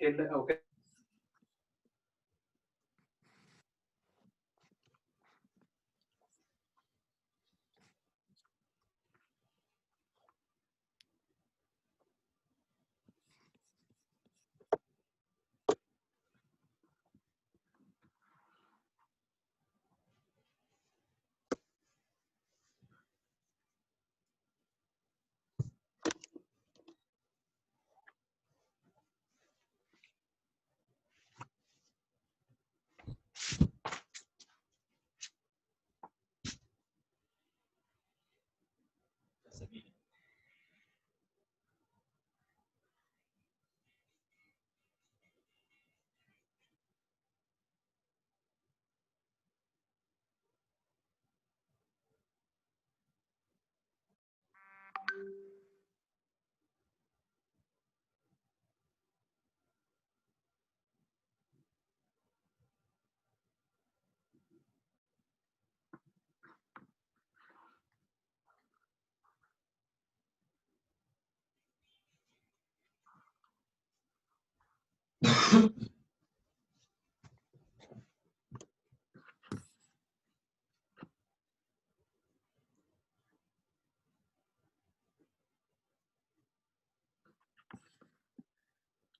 Okay.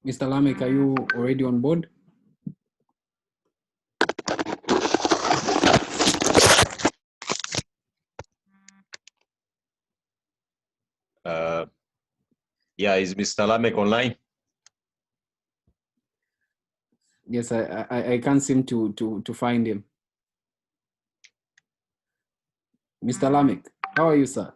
Mr. Lameck, are you already on board? Yeah, is Mr. Lameck online? Yes, I can't seem to find him. Mr. Lameck, how are you, sir?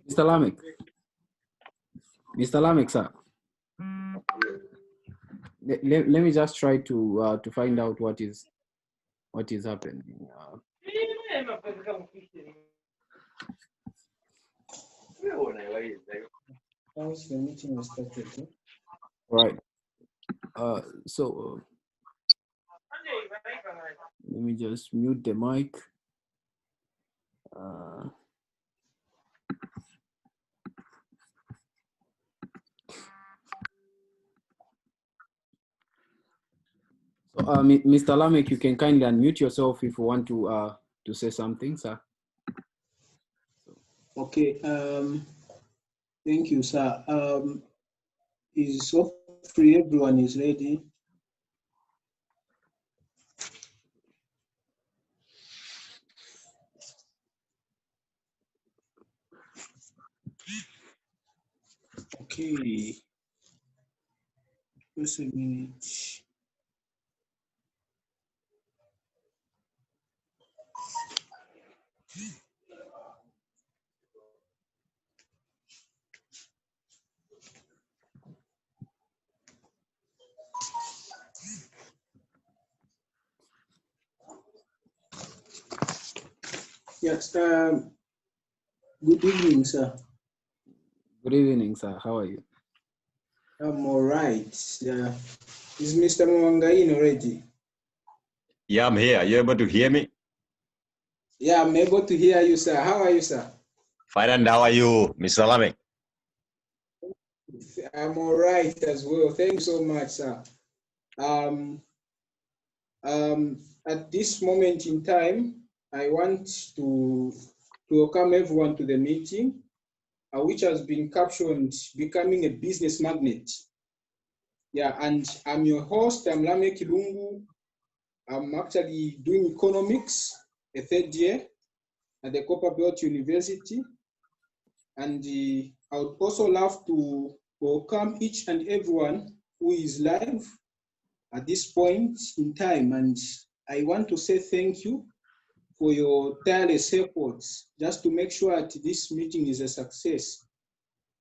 Mr. Lameck. Mr. Lameck, sir. Let me just try to find out what is happening. Once the meeting was started. Right. So let me just mute the mic. So, Mr. Lameck, you can kindly unmute yourself if you want to say something, sir. Okay. Thank you, sir. Is so free? Everyone is ready. Okay. Just a minute. Yes. Good evening, sir. Good evening, sir. How are you? I'm all right. Is Mr. Mwangain already? Yeah, I'm here. Are you able to hear me? Yeah, I'm able to hear you, sir. How are you, sir? Fine, and how are you, Mr. Lameck? I'm all right as well. Thank you so much, sir. At this moment in time, I want to welcome everyone to the meeting, which has been captioned "Becoming a Business Magnet." Yeah, and I'm your host. I'm Lameck Lungu. I'm actually doing economics, a third year at the Copperbelt University. And I would also love to welcome each and everyone who is live at this point in time. And I want to say thank you for your tireless efforts just to make sure that this meeting is a success.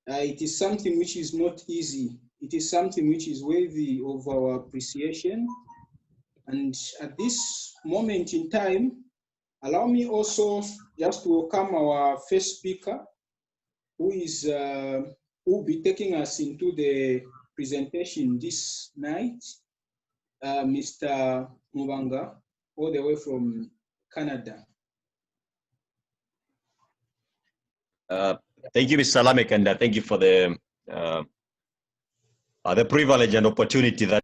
It is something which is not easy. It is something which is worthy of our appreciation. And at this moment in time, allow me also just to welcome our first speaker, who will be taking us into the presentation this night, Mr. Mubanga, all the way from Canada. Thank you, Mr. Lameck, and thank you for the privilege and opportunity that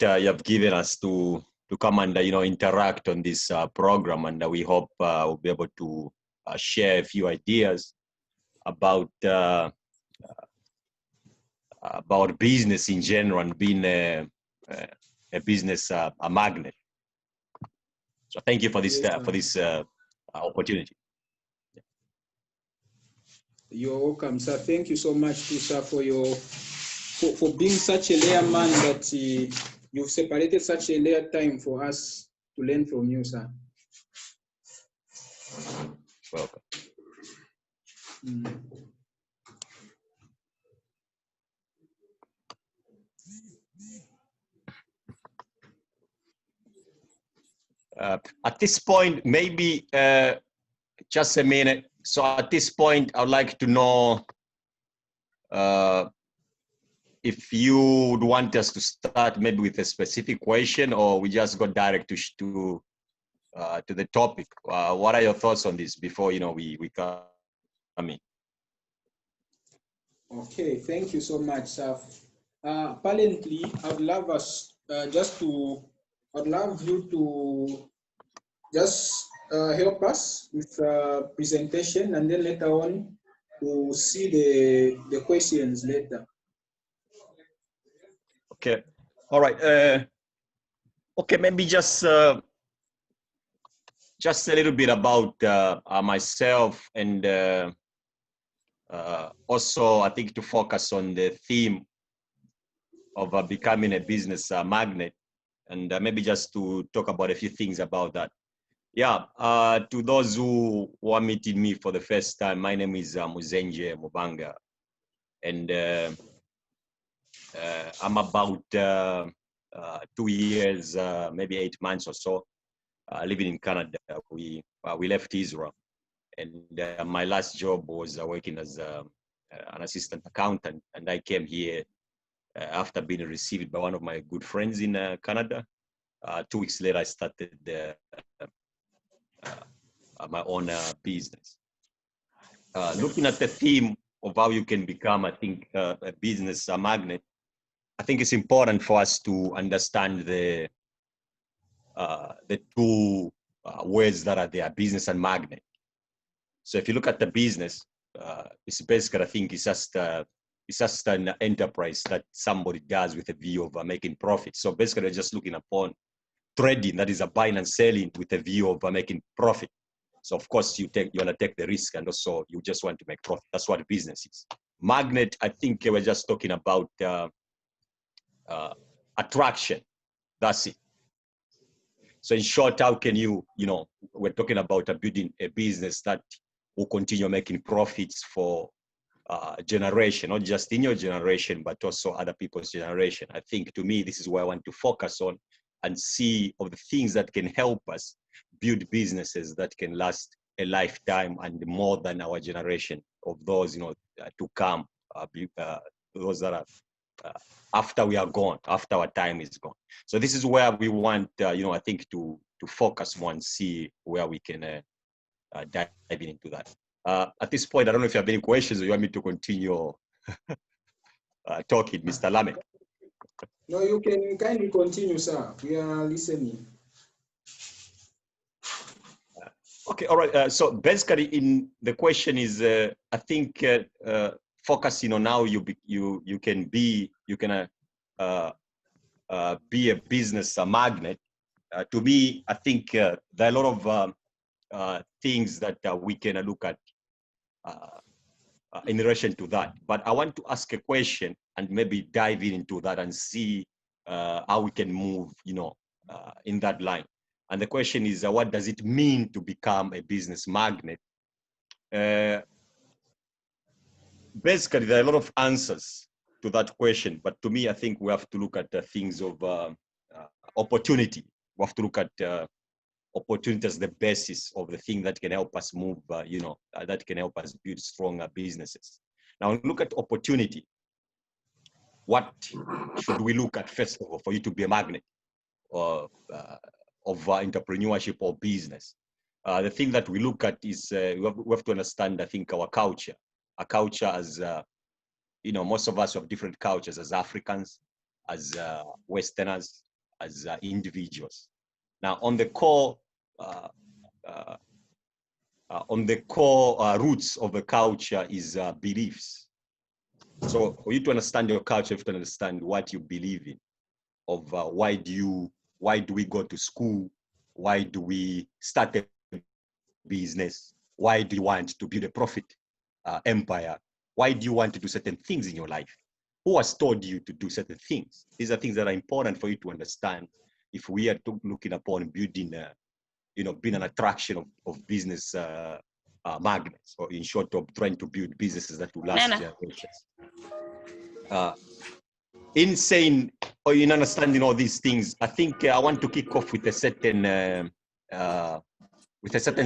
you have given us to come and interact on this program, and we hope we'll be able to share a few ideas about business in general and being a business a magnet. So thank you for this opportunity. You're welcome, sir. Thank you so much, too, sir, for being such a rare man that you've separated such a rare time for us to learn from you, sir. Welcome. At this point, maybe just a minute. So at this point, I'd like to know if you would want us to start maybe with a specific question, or we just go direct to the topic. What are your thoughts on this before we come in? Okay, thank you so much, sir. Apparently, I'd love you to just help us with presentation, and then later on we'll see the questions later. Okay. All right. Okay, maybe just a little bit about myself, and also I think to focus on the theme of becoming a business magnet, and maybe just to talk about a few things about that. Yeah, to those who are meeting me for the first time, my name is Muzenje Mubanga, and I'm about 2 years, maybe 8 months or so, living in Canada. We left Israel, and my last job was working as an assistant accountant, and I came here after being received by one of my good friends in Canada. 2 weeks later, I started my own business. Looking at the theme of how you can become, I think, a business magnet, I think it's important for us to understand the two words that are there, business and magnet. So if you look at the business, it's basically, I think, it's just an enterprise that somebody does with a view of making profit. So basically, they're just looking upon trading, that is a buying and selling with a view of making profit. So of course, you want to take the risk, and also you just want to make profit. That's what business is. Magnet, I think we're just talking about attraction. That's it. So in short, how can we're talking about building a business that will continue making profits for generation, not just in your generation, but also other people's generation. I think, to me, this is where I want to focus on and see of the things that can help us build businesses that can last a lifetime and more than our generation of those, to come, those that are after we are gone, after our time is gone. So this is where we want, I think, to focus more and see where we can dive into that. At this point, I don't know if you have any questions or you want me to continue talking, Mr. Lameck. No, you can kindly continue, sir. We are listening. Okay, all right. So basically, the question is, I think, focusing on how you can be a business magnet, to me, I think there are a lot of things that we can look at in relation to that. But I want to ask a question and maybe dive into that and see how we can move, in that line. And the question is, what does it mean to become a business magnet? Basically, there are a lot of answers to that question, but to me, I think we have to look at things of opportunity. We have to look at opportunity as the basis of the thing that can help us move, that can help us build stronger businesses. Now, look at opportunity. What should we look at first of all for you to be a magnet of entrepreneurship or business? The thing that we look at is we have to understand, I think, our culture. Our culture as, most of us have different cultures as Africans, as Westerners, as individuals. Now, on the core roots of the culture is beliefs. So for you to understand your culture, you have to understand what you believe in. Of why do we go to school? Why do we start a business? Why do you want to build a profit empire? Why do you want to do certain things in your life? Who has told you to do certain things? These are things that are important for you to understand if we are looking upon building, being an attraction of business magnets, or in short, of trying to build businesses that will last generations. In saying or in understanding all these things, I think I want to kick off with a certain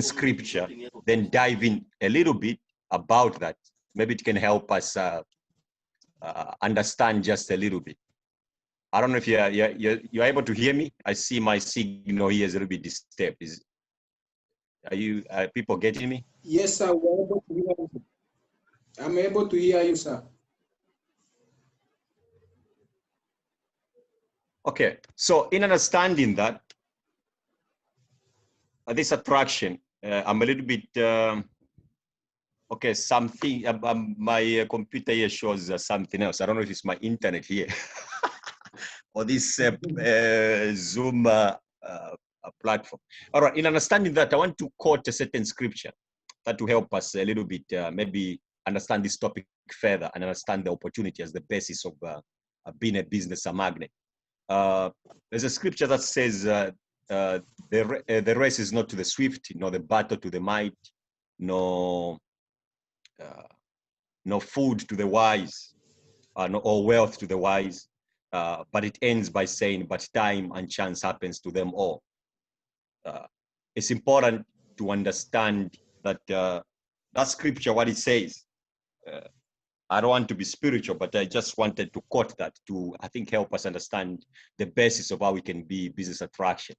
scripture, then dive in a little bit about that. Maybe it can help us understand just a little bit. I don't know if you're able to hear me. I see my signal here is a little bit disturbed. Are people getting me? Yes, sir. We're able to hear you. I'm able to hear you, sir. Okay, so in understanding that, this attraction, I'm a little bit, okay, something, my computer here shows something else. I don't know if it's my internet here or this Zoom platform. All right, in understanding that, I want to quote a certain scripture that will help us a little bit, maybe understand this topic further and understand the opportunity as the basis of being a business magnet. There's a scripture that says, the race is not to the swift, nor the battle to the might, no food to the wise, or wealth to the wise, but it ends by saying, but time and chance happens to them all. It's important to understand that that scripture, what it says, I don't want to be spiritual, but I just wanted to quote that to, I think, help us understand the basis of how we can be business attraction.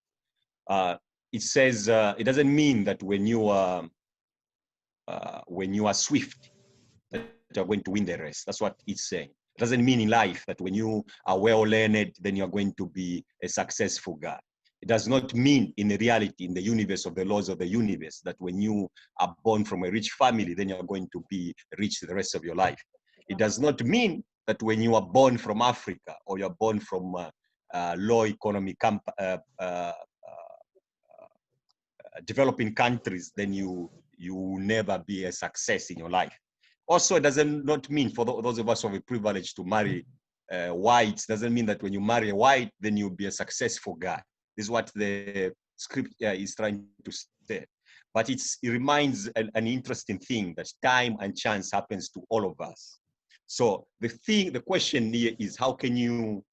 It says, it doesn't mean that when you are swift, that you're going to win the race. That's what it's saying. It doesn't mean in life that when you are well learned, then you're going to be a successful guy. It does not mean in the reality, in the universe of the laws of the universe, that when you are born from a rich family, then you're going to be rich the rest of your life. It does not mean that when you are born from Africa or you're born from low economy developing countries, then you will never be a success in your life. Also, it doesn't not mean for those of us who have a privilege to marry whites, doesn't mean that when you marry a white, then you'll be a successful guy. This is what the script is trying to say. But it reminds an interesting thing, that time and chance happens to all of us. So the question here is, how can you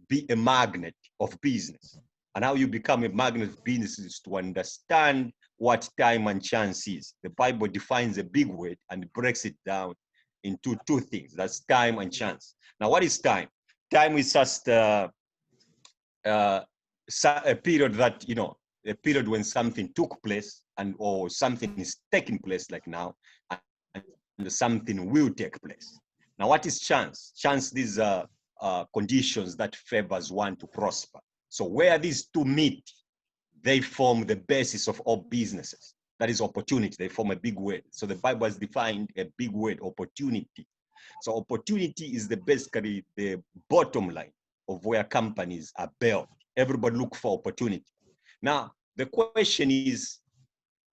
be a magnet of business? And how you become a magnet of business is to understand what time and chance is. The Bible defines a big word and breaks it down into two things. That's time and chance. Now, what is time? Time is just a period that, a period when something took place or something is taking place, like now, and something will take place. Now, what is chance? Chance, these are conditions that favors one to prosper. So where these two meet, they form the basis of all businesses. That is opportunity. They form a big word. So the Bible has defined a big word, opportunity. So opportunity is basically the bottom line. of where companies are built. Everybody look for opportunity. Now, the question is,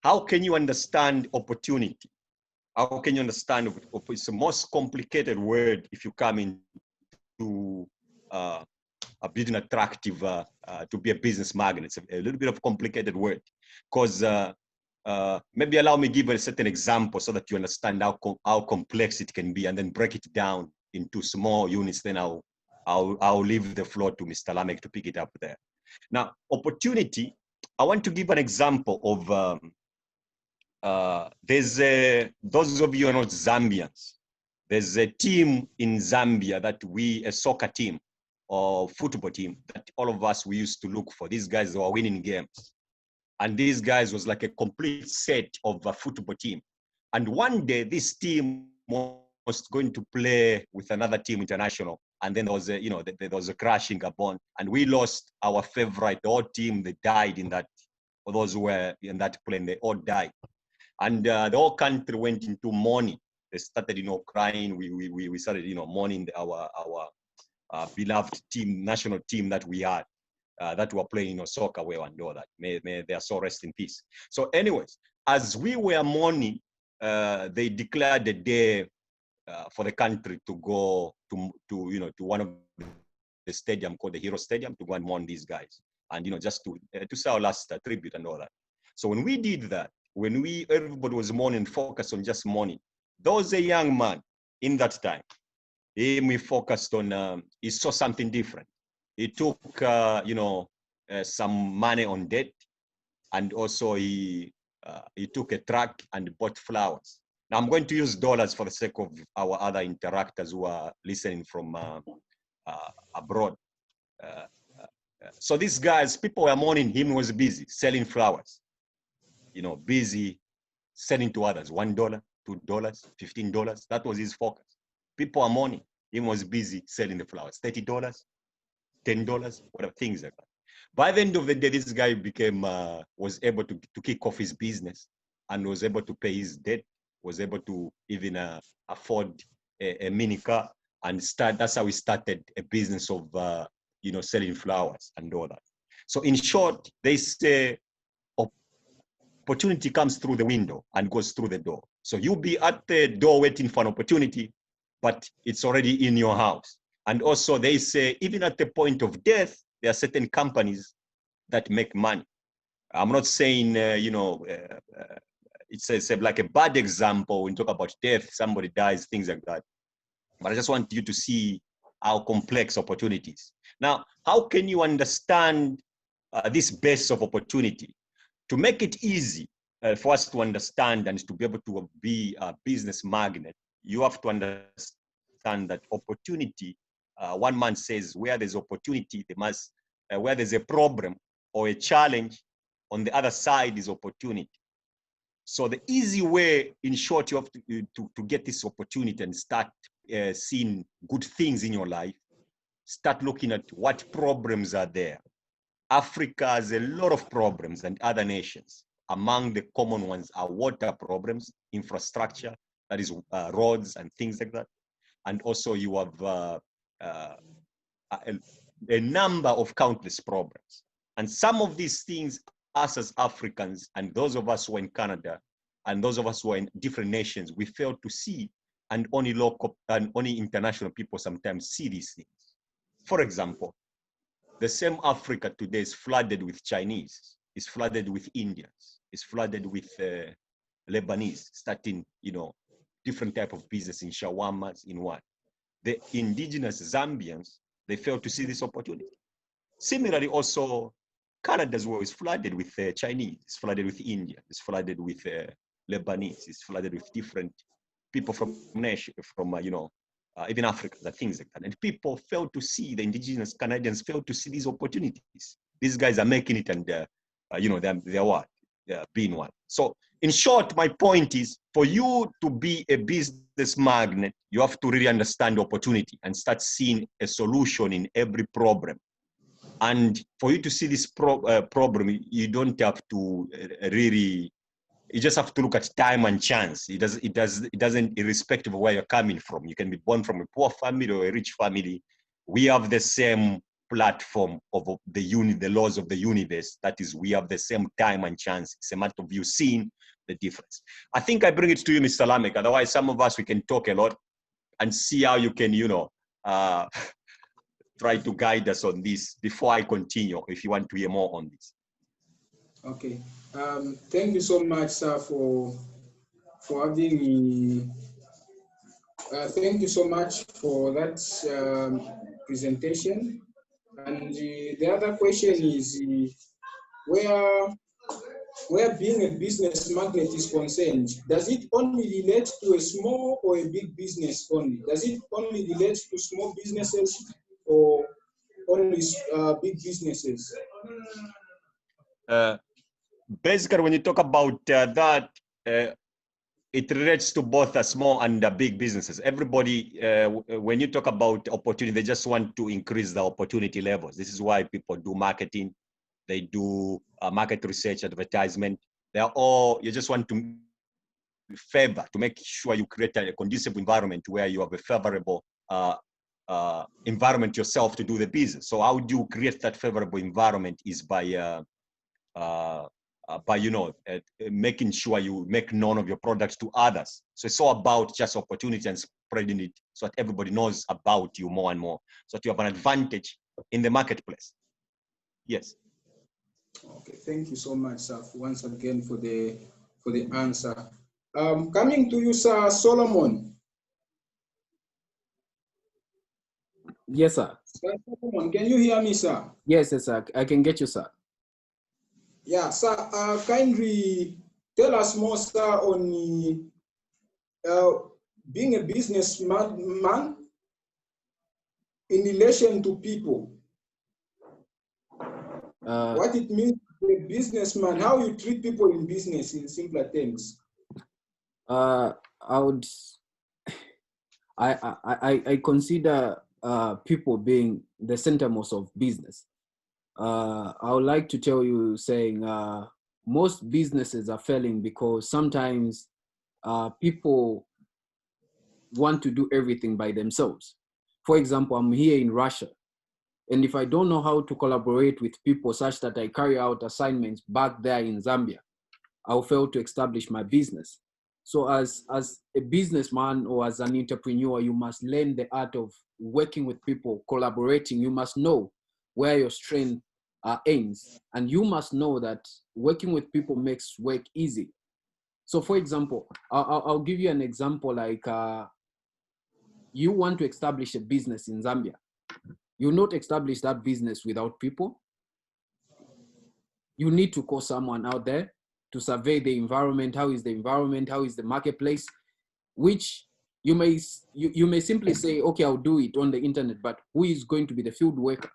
how can you understand opportunity? How can you understand? It's the most complicated word if you come into a building attractive to be a business magnet. It's a little bit of a complicated word, because maybe allow me give a certain example so that you understand how complex it can be, and then break it down into small units. Then I'll leave the floor to Mr. Lameck to pick it up there. Now, opportunity, I want to give an example of, those of you who are not Zambians, there's a team in Zambia that a soccer team or football team that all of us, we used to look for. These guys were winning games. And these guys was like a complete set of a football team. And one day this team was going to play with another team international. And then there was a, there was a crash in Gabon, and we lost our favorite, the whole team. They died in that, for those who were in that plane, they all died. And the whole country went into mourning. They started, crying. We started, mourning our beloved team, national team that we had, that were playing, soccer well and all that. May their soul rest in peace. So anyways, as we were mourning, they declared a day for the country to go to one of the stadium called the Hero Stadium to go and mourn these guys. And, just to say our last tribute and all that. So when we did that, when everybody was mourning, focused on just mourning, there was a young man in that time. We focused on, he saw something different. He took, some money on debt, and also he took a truck and bought flowers. Now I'm going to use dollars for the sake of our other interactors who are listening from abroad. So these guys, people were mourning him. Was busy selling flowers, busy selling to others, $1, $2, $15. That was his focus. People are mourning. He was busy selling the flowers, $30, $10, whatever, things like that. By the end of the day, this guy was able to kick off his business, and was able to pay his debt, was able to even afford a mini car, and that's how he started a business of, selling flowers and all that. So in short, they say opportunity comes through the window and goes through the door. So you'll be at the door waiting for an opportunity, but it's already in your house. And also they say, even at the point of death, there are certain companies that make money. I'm not saying, it's like a bad example when you talk about death, somebody dies, things like that. But I just want you to see how complex opportunities. Now, how can you understand this base of opportunity? To make it easy for us to understand and to be able to be a business magnet, you have to understand that opportunity, one man says, where there's opportunity, where there's a problem or a challenge, on the other side is opportunity. So the easy way, in short, you have to get this opportunity and start seeing good things in your life, start looking at what problems are there. Africa has a lot of problems, and other nations. Among the common ones are water problems, infrastructure, that is roads and things like that. And also you have a number of countless problems. And some of these things, us as Africans, and those of us who are in Canada, and those of us who are in different nations, we fail to see, and only local and only international people sometimes see these things. For example, the same Africa today is flooded with Chinese, is flooded with Indians, is flooded with Lebanese, starting, different type of business in shawarmas, in what? The indigenous Zambians, they fail to see this opportunity. Similarly, also, Canada as well is flooded with Chinese, it's flooded with Indians, it's flooded with Lebanese, it's flooded with different people from nation, from, even Africa, and things like that. And people fail to see, the indigenous Canadians fail to see these opportunities. These guys are making it, and they're what? They're being one. So in short, my point is, for you to be a business magnet, you have to really understand the opportunity and start seeing a solution in every problem. And for you to see this problem, you don't have to really, you just have to look at time and chance. It doesn't, irrespective of where you're coming from. You can be born from a poor family or a rich family. We have the same platform of the laws of the universe. That is, we have the same time and chance. It's a matter of you seeing the difference. I think I bring it to you, Mr. Lameck. Otherwise, some of us, we can talk a lot and see how you can, try to guide us on this before I continue, if you want to hear more on this. Okay. Thank you so much, sir, for having me. Thank you so much for that presentation. And the other question is where being a business magnet is concerned, does it only relate to a small or a big business only? Does it only relate to small businesses or only big businesses? Basically, when you talk about that, it relates to both the small and the big businesses. Everybody, when you talk about opportunity, they just want to increase the opportunity levels. This is why people do marketing. They do market research, advertisement. They are all, you just want to favor, to make sure you create a conducive environment where you have a favorable environment yourself to do the business. So how do you create that favorable environment is by making sure you make known of your products to others. So it's all about just opportunity and spreading it so that everybody knows about you more and more, so that you have an advantage in the marketplace. Yes. Okay, thank you so much, sir, once again for the answer. Coming to you, sir, Solomon. Yes, sir. Sir Solomon, can you hear me, sir? Yes, sir. I can get you, sir. Yeah, sir. Kindly tell us more, sir, on being a businessman in relation to people. What it means to be a businessman, how you treat people in business, in simpler terms. I consider people being the centermost of business. I would like to tell you, saying most businesses are failing because sometimes people want to do everything by themselves. For example, I'm here in Russia, and if I don't know how to collaborate with people such that I carry out assignments back there in Zambia, I'll fail to establish my business. So as a businessman or as an entrepreneur, you must learn the art of working with people, collaborating. You must know where your strength ends. And you must know that working with people makes work easy. So for example, I'll give you an example like you want to establish a business in Zambia. You'll not establish that business without people. You need to call someone out there to survey the environment. How is the environment? How is the marketplace? Which you may simply say, okay, I'll do it on the internet, but who is going to be the field worker?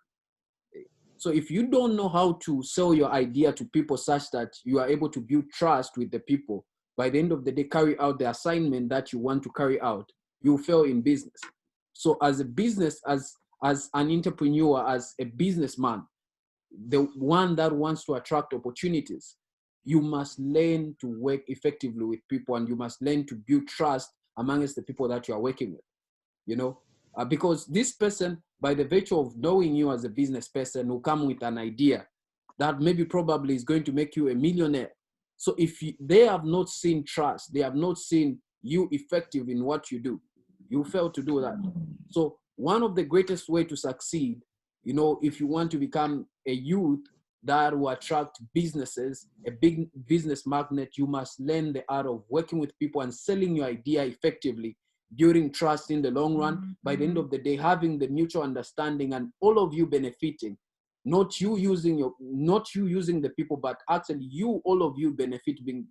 So if you don't know how to sell your idea to people such that you are able to build trust with the people, by the end of the day, carry out the assignment that you want to carry out, you fail in business. So as a business, as an entrepreneur, as a businessman, the one that wants to attract opportunities, you must learn to work effectively with people, and you must learn to build trust amongst the people that you are working with, because this person, by the virtue of knowing you as a business person, will come with an idea that maybe probably is going to make you a millionaire. So if they have not seen trust, they have not seen you effective in what you do, you fail to do that. So one of the greatest way to succeed, if you want to become a youth that will attract businesses, a big business magnet, you must learn the art of working with people and selling your idea effectively, building trust in the long run. By the end of the day, having the mutual understanding and all of you benefiting, not you using the people, but actually all of you benefiting,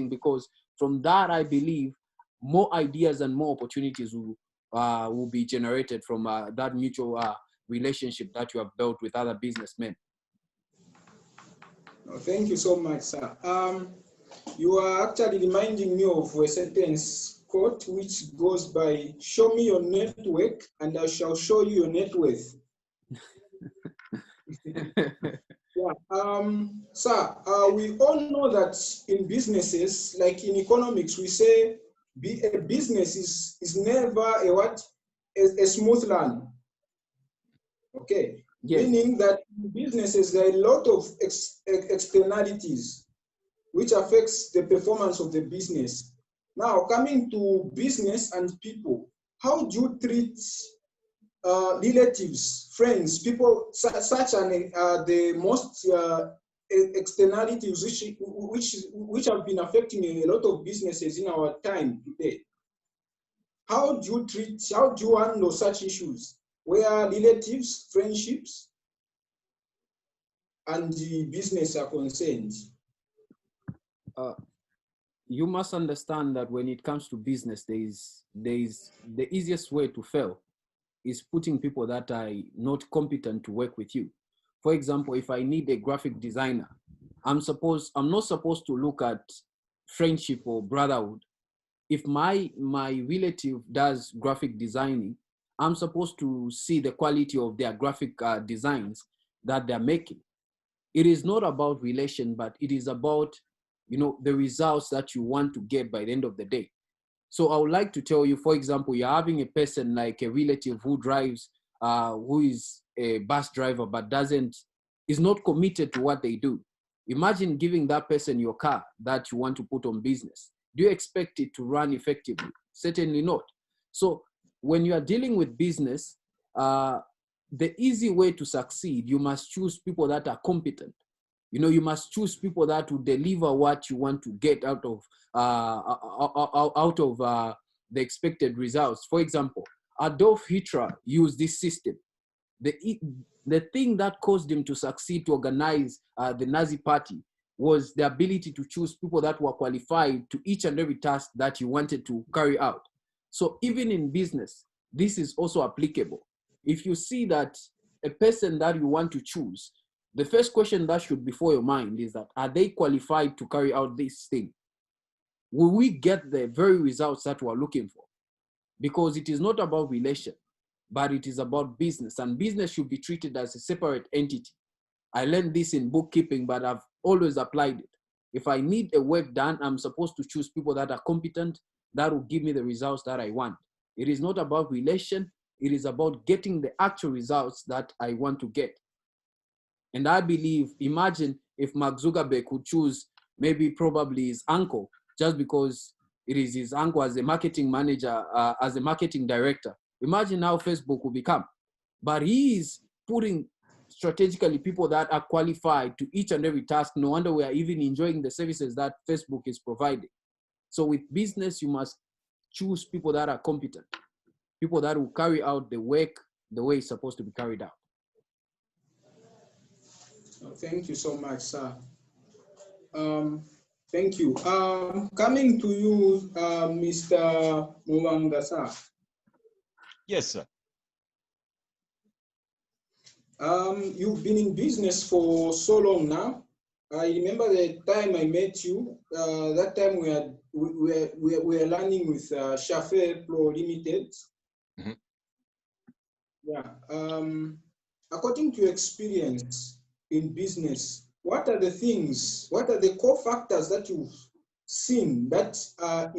because from that, I believe more ideas and more opportunities will be generated from that mutual relationship that you have built with other businessmen. Thank you so much, sir. You are actually reminding me of a sentence quote which goes by, show me your network and I shall show you your net worth. Yeah. Sir, we all know that in businesses, like in economics, we say a business is never a smooth land. Okay. Yes. Meaning that in businesses, there are a lot of externalities which affects the performance of the business. Now, coming to business and people, how do you treat relatives, friends, people such an the most externalities which have been affecting a lot of businesses in our time today? How do you handle such issues where relatives, friendships, and the business are concerned? You must understand that when it comes to business, there is the easiest way to fail is putting people that are not competent to work with you. For example, if I need a graphic designer, I'm not supposed to look at friendship or brotherhood. If my relative does graphic designing, I'm supposed to see the quality of their graphic designs that they're making. It is not about relation, but it is about, you know, the results that you want to get by the end of the day. So I would like to tell you, for example, you're having a person like a relative who drives, who is a bus driver, but is not committed to what they do. Imagine giving that person your car that you want to put on business. Do you expect it to run effectively? Certainly not. So when you are dealing with business, the easy way to succeed, you must choose people that are competent. You know, you must choose people that will deliver what you want to get out of the expected results. For example, Adolf Hitler used this system. The thing that caused him to succeed to organize the Nazi party was the ability to choose people that were qualified to each and every task that he wanted to carry out. So even in business, this is also applicable. If you see that a person that you want to choose, the first question that should be before your mind is that, are they qualified to carry out this thing? Will we get the very results that we're looking for? Because it is not about relation, but it is about business, and business should be treated as a separate entity. I learned this in bookkeeping, but I've always applied it. If I need a work done, I'm supposed to choose people that are competent, that will give me the results that I want. It is not about relation, it is about getting the actual results that I want to get. And I believe, imagine if Mark Zuckerberg could choose maybe probably his uncle, just because it is his uncle as a marketing manager, as a marketing director. Imagine how Facebook will become. But he is putting strategically people that are qualified to each and every task. No wonder we are even enjoying the services that Facebook is providing. So with business, you must choose people that are competent, people that will carry out the work the way it's supposed to be carried out. Thank you so much, sir. Thank you. Coming to you, Mr. Muwanga, sir. Yes, sir. You've been in business for so long now. I remember the time I met you. That time we were learning with Shafe Pro Limited. Mm-hmm. Yeah. According to your experience in business, what are the core factors that you've seen that are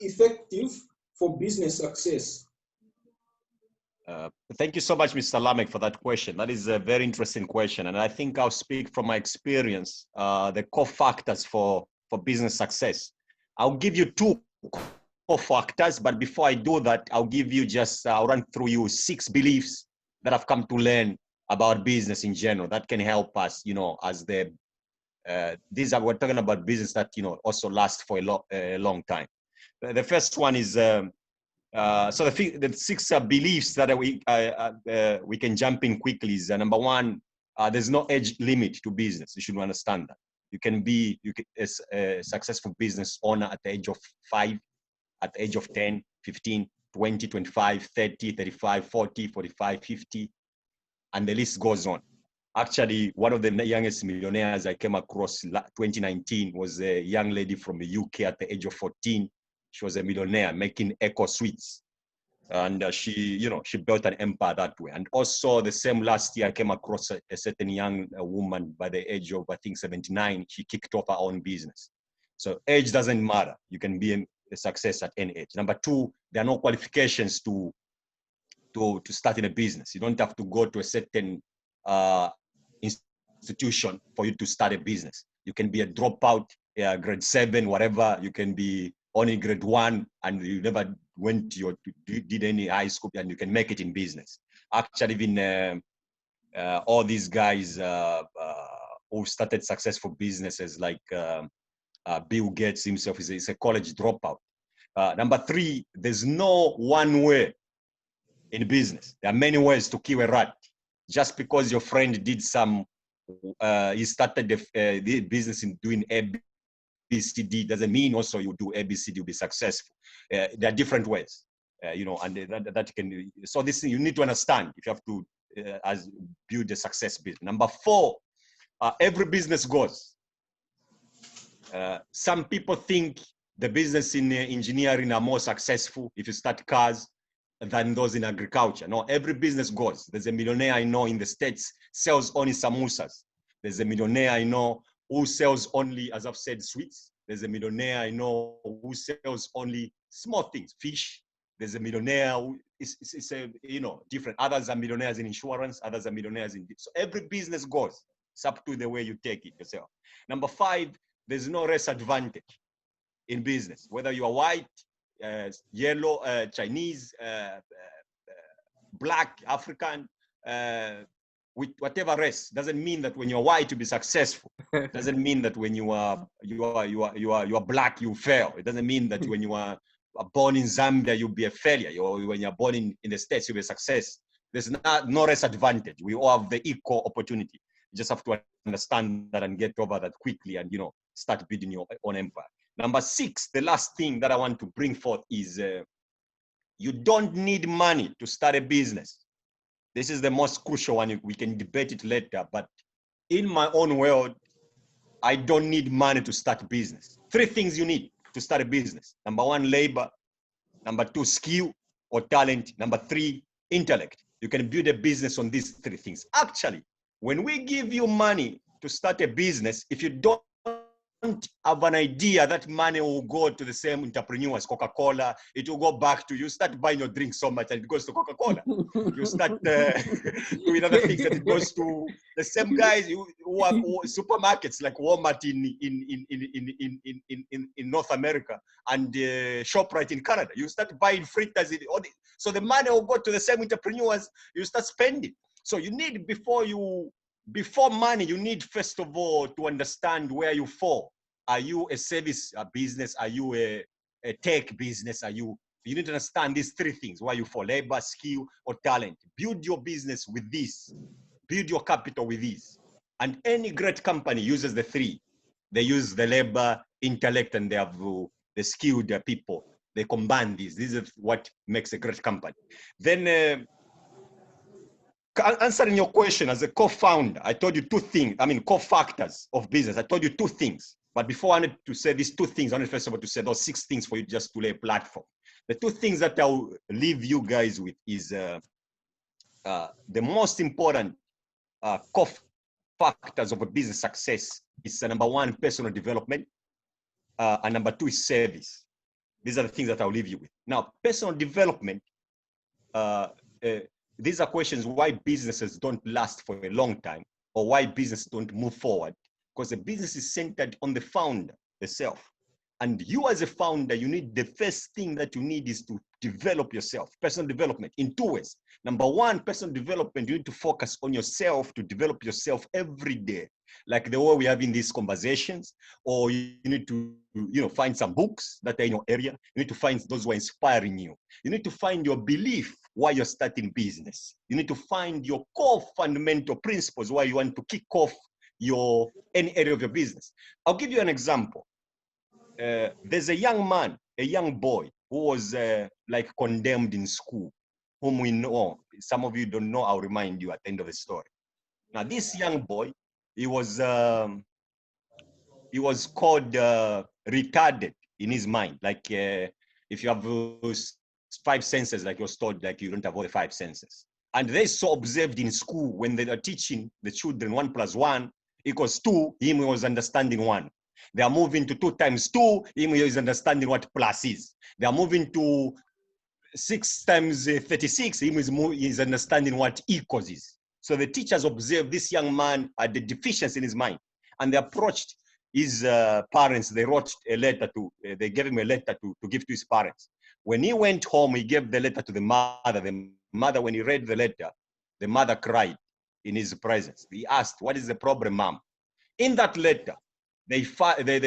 effective for business success? Thank you so much, Mr. Lameck, for that question. That is a very interesting question. And I think I'll speak from my experience, the core factors for business success. I'll give you two core factors, but before I do that, I'll give you I'll run through you 6 beliefs that I've come to learn about business in general that can help us, you know, as we're talking about business that, you know, also lasts for a long time. The first one is, so the 6 beliefs that we can jump in quickly is number one, there's no age limit to business. You should understand that. You can be a successful business owner at the age of 5, at the age of 10, 15, 20, 25, 30, 35, 40, 45, 50, and the list goes on. Actually, one of the youngest millionaires I came across 2019 was a young lady from the UK at the age of 14. She was a millionaire making eco suites. And she built an empire that way. And also the same last year, I came across a certain young woman by the age of, I think, 79. She kicked off her own business. So age doesn't matter. You can be a success at any age. Number two, there are no qualifications to start in a business. You don't have to go to a certain institution for you to start a business. You can be a dropout, grade 7, whatever. You can be only grade 1 and you never went to did any high school, and you can make it in business. Actually, even all these guys who started successful businesses, like Bill Gates himself, is a college dropout. Number 3, there's no one way in business. There are many ways to kill a rat. Just because your friend did he started the business in doing ABCD doesn't mean also you do ABCD, you'll be successful. There are different ways, and that can. So this you need to understand if you have to build a success business. Number 4, every business goes. Some people think the business in engineering are more successful if you start cars than those in agriculture. No, every business goes. There's a millionaire I know in the States sells only samosas. There's a millionaire I know who sells only, as I've said, sweets. There's a millionaire I know who sells only small things, fish. There's a millionaire who it's a, different. Others are millionaires in insurance. Others are millionaires in. So every business goes. It's up to the way you take it yourself. Number 5, there's no race advantage in business, whether you are white, yellow, Chinese, black, African, with whatever race. Doesn't mean that when you're white to be successful. Doesn't mean that when you are black you fail. It doesn't mean that when you are born in Zambia you'll be a failure. Or when you're born in the States you'll be a success. There's no race advantage. We all have the equal opportunity. You just have to understand that and get over that quickly, and start building your own empire. Number 6, the last thing that I want to bring forth is you don't need money to start a business. This is the most crucial one. We can debate it later, but in my own world, I don't need money to start a business. 3 things you need to start a business. Number 1, labor. Number 2, skill or talent. Number 3, intellect. You can build a business on these 3 things. Actually, when we give you money to start a business, if you don't have an idea, that money will go to the same entrepreneurs, Coca-Cola. It will go back to you. Start buying your drink so much and it goes to Coca-Cola. You start doing other things and it goes to the same guys who have supermarkets like Walmart in North America and ShopRite in Canada. You start buying fritters. So the money will go to the same entrepreneurs. You start spending. So you need, before money, you need first of all to understand where you fall. Are you a service business? Are you a tech business? You need to understand these 3 things, where you fall: labor, skill, or talent. Build your business with this. Build your capital with this. And any great company uses the 3. They use the labor, intellect, and they have the skilled people. They combine these. This is what makes a great company. Then answering your question, as a co-founder, I told you 2 things. Co-factors of business. I told you 2 things. But before I wanted to say these 2 things, I wanted first of all to say those 6 things for you just to lay a platform. The 2 things that I'll leave you guys with is the most important co-factors of a business success is number 1, personal development, and number 2 is service. These are the things that I'll leave you with. Now, personal development, these are questions why businesses don't last for a long time, or why businesses don't move forward, because the business is centered on the founder itself. And you as a founder, the first thing that you need is to develop yourself. Personal development in 2 ways. Number 1, personal development, you need to focus on yourself, to develop yourself every day, like the way we have in these conversations. Or you need to find some books that are in your area. You need to find those who are inspiring you. You need to find your belief why you're starting business. You need to find your core fundamental principles why you want to kick off any area of your business. I'll give you an example. There's a young man, a young boy who was condemned in school, whom we know. Some of you don't know. I'll remind you at the end of the story. Now, this young boy, he was called retarded in his mind. Like if you have 5 senses, like you're told, like you don't have all the 5 senses. And they so observed in school when they are teaching the children 1 + 1 = 2, him was understanding 1. They are moving to 2 × 2, him is understanding what plus is. They are moving to 6 × 36, him is understanding what equals is. So the teachers observed this young man had the deficiency in his mind, and they approached his parents. They wrote a letter they gave him a letter to give to his parents. When he went home, he gave the letter to the mother. The mother, when he read the letter, the mother cried in his presence. He asked, "What is the problem, mom?" In that letter, they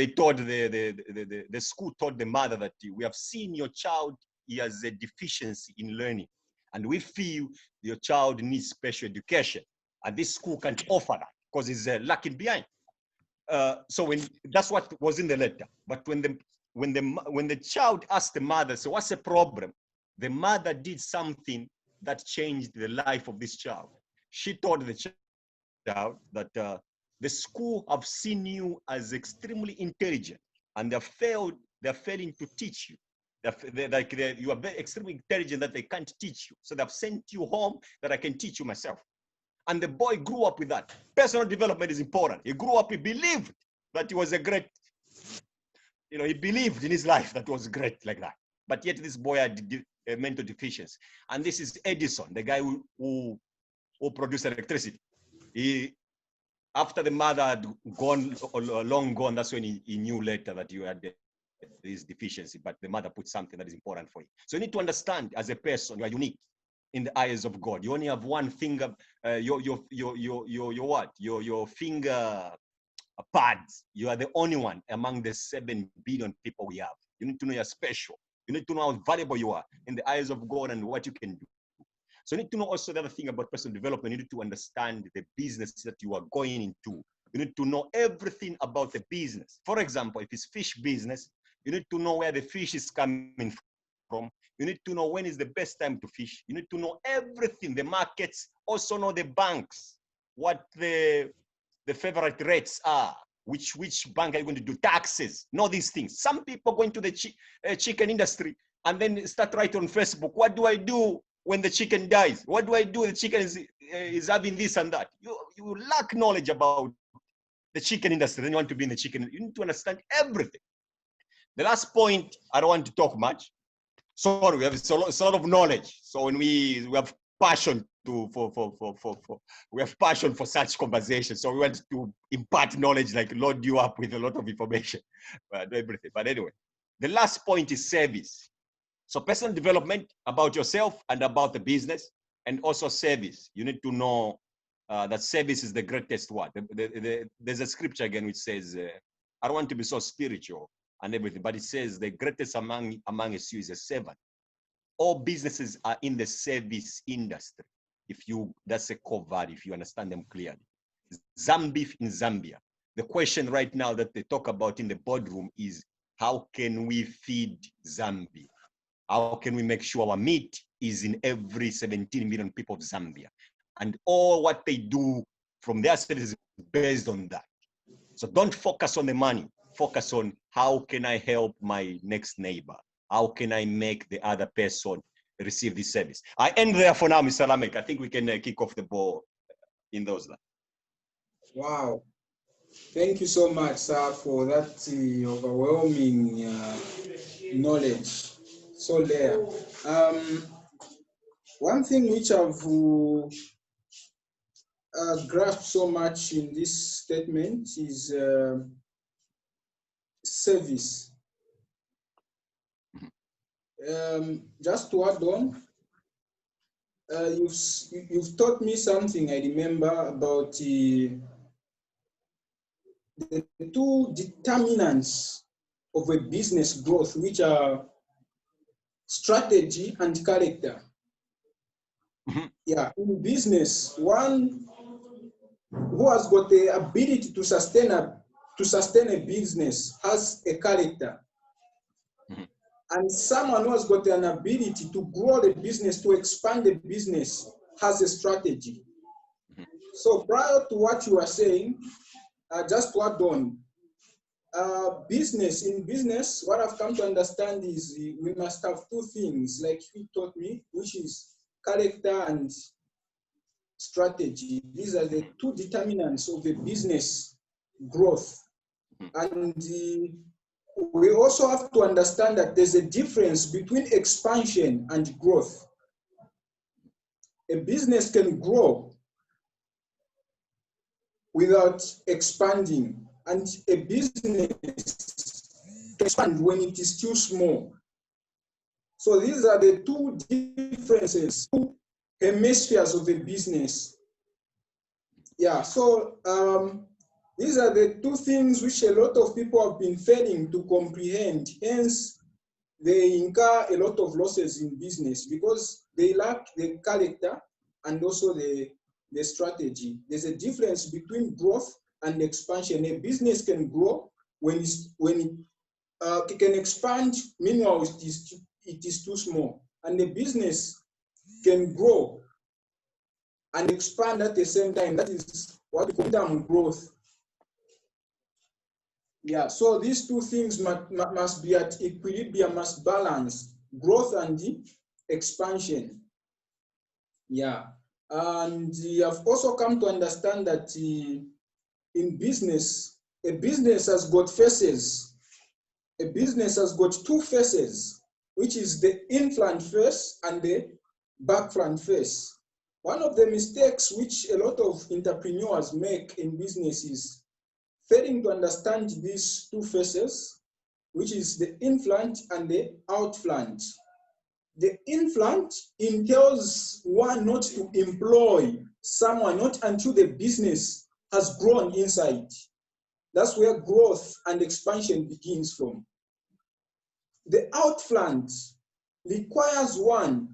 told the school told the mother that we have seen your child, he has a deficiency in learning, and we feel your child needs special education, and this school can't offer that because he's lacking behind. So that's what was in the letter. But when the child asked the mother, "So what's the problem?" the mother did something that changed the life of this child. She told the child that the school have seen you as extremely intelligent, and they're failing to teach you. You are very extremely intelligent that they can't teach you. So they've sent you home that I can teach you myself. And the boy grew up with that. Personal development is important. He grew up, he believed that he was a great, he believed in his life that was great like that. But yet this boy had a mental deficiency. And this is Edison, the guy who produced electricity. After the mother had long gone, that's when he knew later that you had this deficiency, but the mother put something that is important for you. So you need to understand, as a person, you are unique in the eyes of God. You only have one finger, your finger pads. You are the only one among the 7 billion people we have. You need to know you're special. You need to know how valuable you are in the eyes of God and what you can do. So you need to know also the other thing about personal development. You need to understand the business that you are going into. You need to know everything about the business. For example, if it's fish business, you need to know where the fish is coming from. You need to know when is the best time to fish. You need to know everything, the markets, also know the banks, what the favorite rates are, which bank are you going to do, taxes, know these things. Some people go into the chicken industry and then start writing on Facebook, what do I do when the chicken dies? What do I do when the chicken is having this and that? You lack knowledge about the chicken industry. Then you want to be in the chicken. You need to understand everything. The last point, I don't want to talk much. Sorry, we have a lot of knowledge. So when we have passion we have passion for such conversations. So we want to impart knowledge, like load you up with a lot of information, but everything. But anyway, the last point is service. So personal development about yourself and about the business, and also service. You need to know that service is the greatest one. There's a scripture again which says, I don't want to be so spiritual and everything, but it says the greatest among us is a servant. All businesses are in the service industry. That's a core value, if you understand them clearly. Zambif in Zambia. The question right now that they talk about in the boardroom is, how can we feed Zambia? How can we make sure our meat is in every 17 million people of Zambia? And all what they do from their service is based on that. So don't focus on the money. Focus on how can I help my next neighbor? How can I make the other person receive this service? I end there for now, Mr. Lameck. I think we can kick off the ball in those lines. Wow. Thank you so much, sir, for that overwhelming knowledge. So there. One thing which I've grasped so much in this statement is service. Just to add on, you've taught me something I remember about the 2 determinants of a business growth, which are strategy and character. Yeah, in business, one who has got the ability to sustain a business has a character. And someone who has got an ability to grow the business, to expand the business, has a strategy. So prior to what you are saying, just to add on, in business, what I've come to understand is we must have 2 things, like you taught me, which is character and strategy. These are the 2 determinants of a business growth. And we also have to understand that there's a difference between expansion and growth. A business can grow without expanding, and a business expand when it is too small. So these are the two differences, two hemispheres of a business. Yeah, so these are the two things which a lot of people have been failing to comprehend. Hence, they incur a lot of losses in business because they lack the character and also the strategy. There's a difference between growth and expansion. A business can grow when it can expand, meanwhile it is too small. And the business can grow and expand at the same time. That is what we call term growth. Yeah, so these two things must be at equilibrium, must balance growth and the expansion. Yeah, and I've also come to understand that in business, a business has got faces. A business has got two faces, which is the in-front face and the back-front face. One of the mistakes which a lot of entrepreneurs make in business is failing to understand these two faces, which is the in-front and the out-front. The in-front entails one not to employ someone, not until the business has grown inside. That's where growth and expansion begins from. The out-front requires one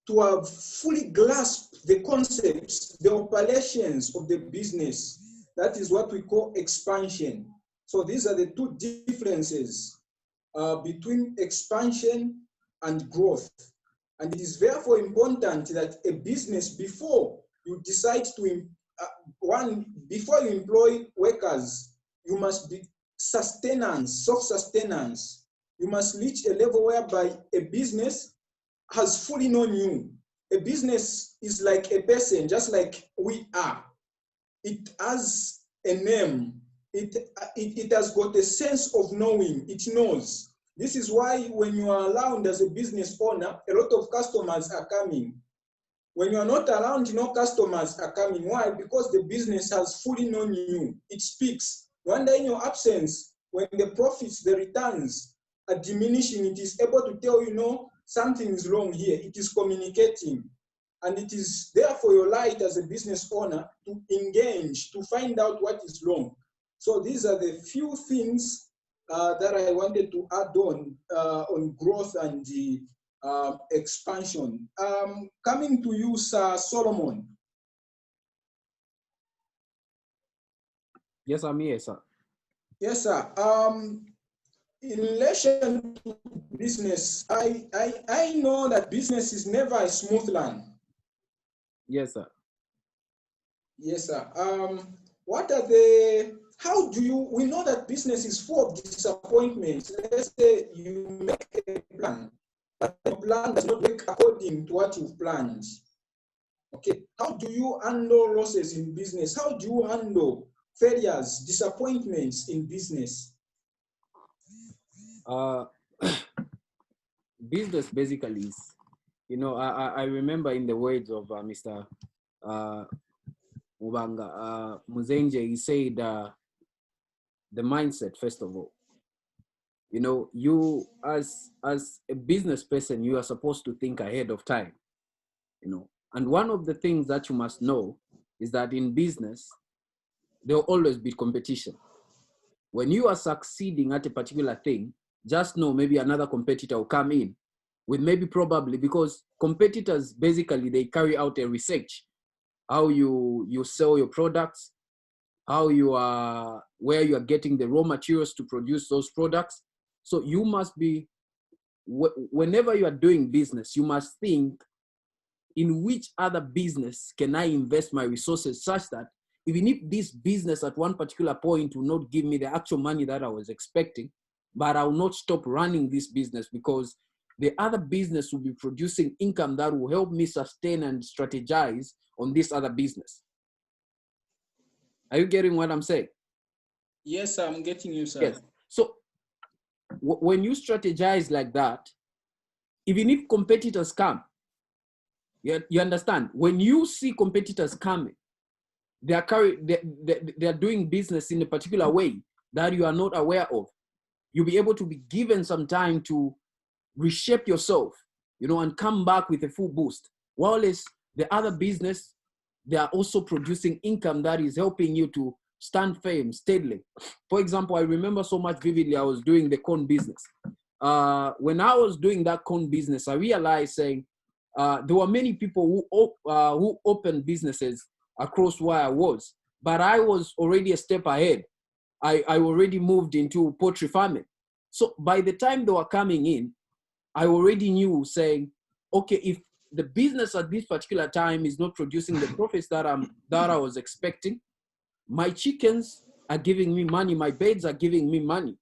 to have fully grasped the concepts, the operations of the business. That is what we call expansion. So these are the two differences between expansion and growth. And it is therefore important that a business, before you decide to, before you employ workers, you must be sustenance, self-sustenance. You must reach a level whereby a business has fully known you. A business is like a person, just like we are. It has a name. It has got a sense of knowing. It knows. This is why when you are around as a business owner, a lot of customers are coming. When you are not around, no customers are coming. Why? Because the business has fully known you. It speaks. One day in your absence, when the profits, the returns are diminishing, it is able to tell you, no, something is wrong here. It is communicating. And it is therefore your right as a business owner to engage, to find out what is wrong. So these are the few things that I wanted to add on growth and the expansion. Coming to you, Sir Solomon. Yes, I'm here, sir. Yes, sir. In relation to business, I know that business is never a smooth land. Yes, sir. Yes, sir. What are the, how do you, we know that business is full of disappointments. Let's say you make a plan, but the plan does not work according to what you've planned. Okay, how do you handle losses in business? How do you handle failures, disappointments in business? Business basically is, you know, I remember in the words of Mr. Mubanga, Muzenje, he said, the mindset, first of all. You know, you as a business person, you are supposed to think ahead of time, you know. And one of the things that you must know is that in business, there will always be competition. When you are succeeding at a particular thing, just know maybe another competitor will come in with maybe probably, because competitors, basically, they carry out a research, how you sell your products, how you are, where you are getting the raw materials to produce those products. So you must be, whenever you are doing business, you must think, in which other business can I invest my resources such that even if this business at one particular point will not give me the actual money that I was expecting, but I will not stop running this business because the other business will be producing income that will help me sustain and strategize on this other business. Are you getting what I'm saying? Yes, I'm getting you, sir. Yes. So when you strategize like that, even if competitors come, you understand, when you see competitors coming, they are doing business in a particular way that you are not aware of. You'll be able to be given some time to reshape yourself, and come back with a full boost. While the other business, they are also producing income that is helping you to stand firm steadily. For example, I remember so much vividly, I was doing the corn business. When I was doing that corn business, I realized saying there were many people who opened businesses across where I was, but I was already a step ahead. I already moved into poultry farming. So by the time they were coming in, I already knew saying, okay, if the business at this particular time is not producing the profits that I was expecting, my chickens are giving me money, my birds are giving me money.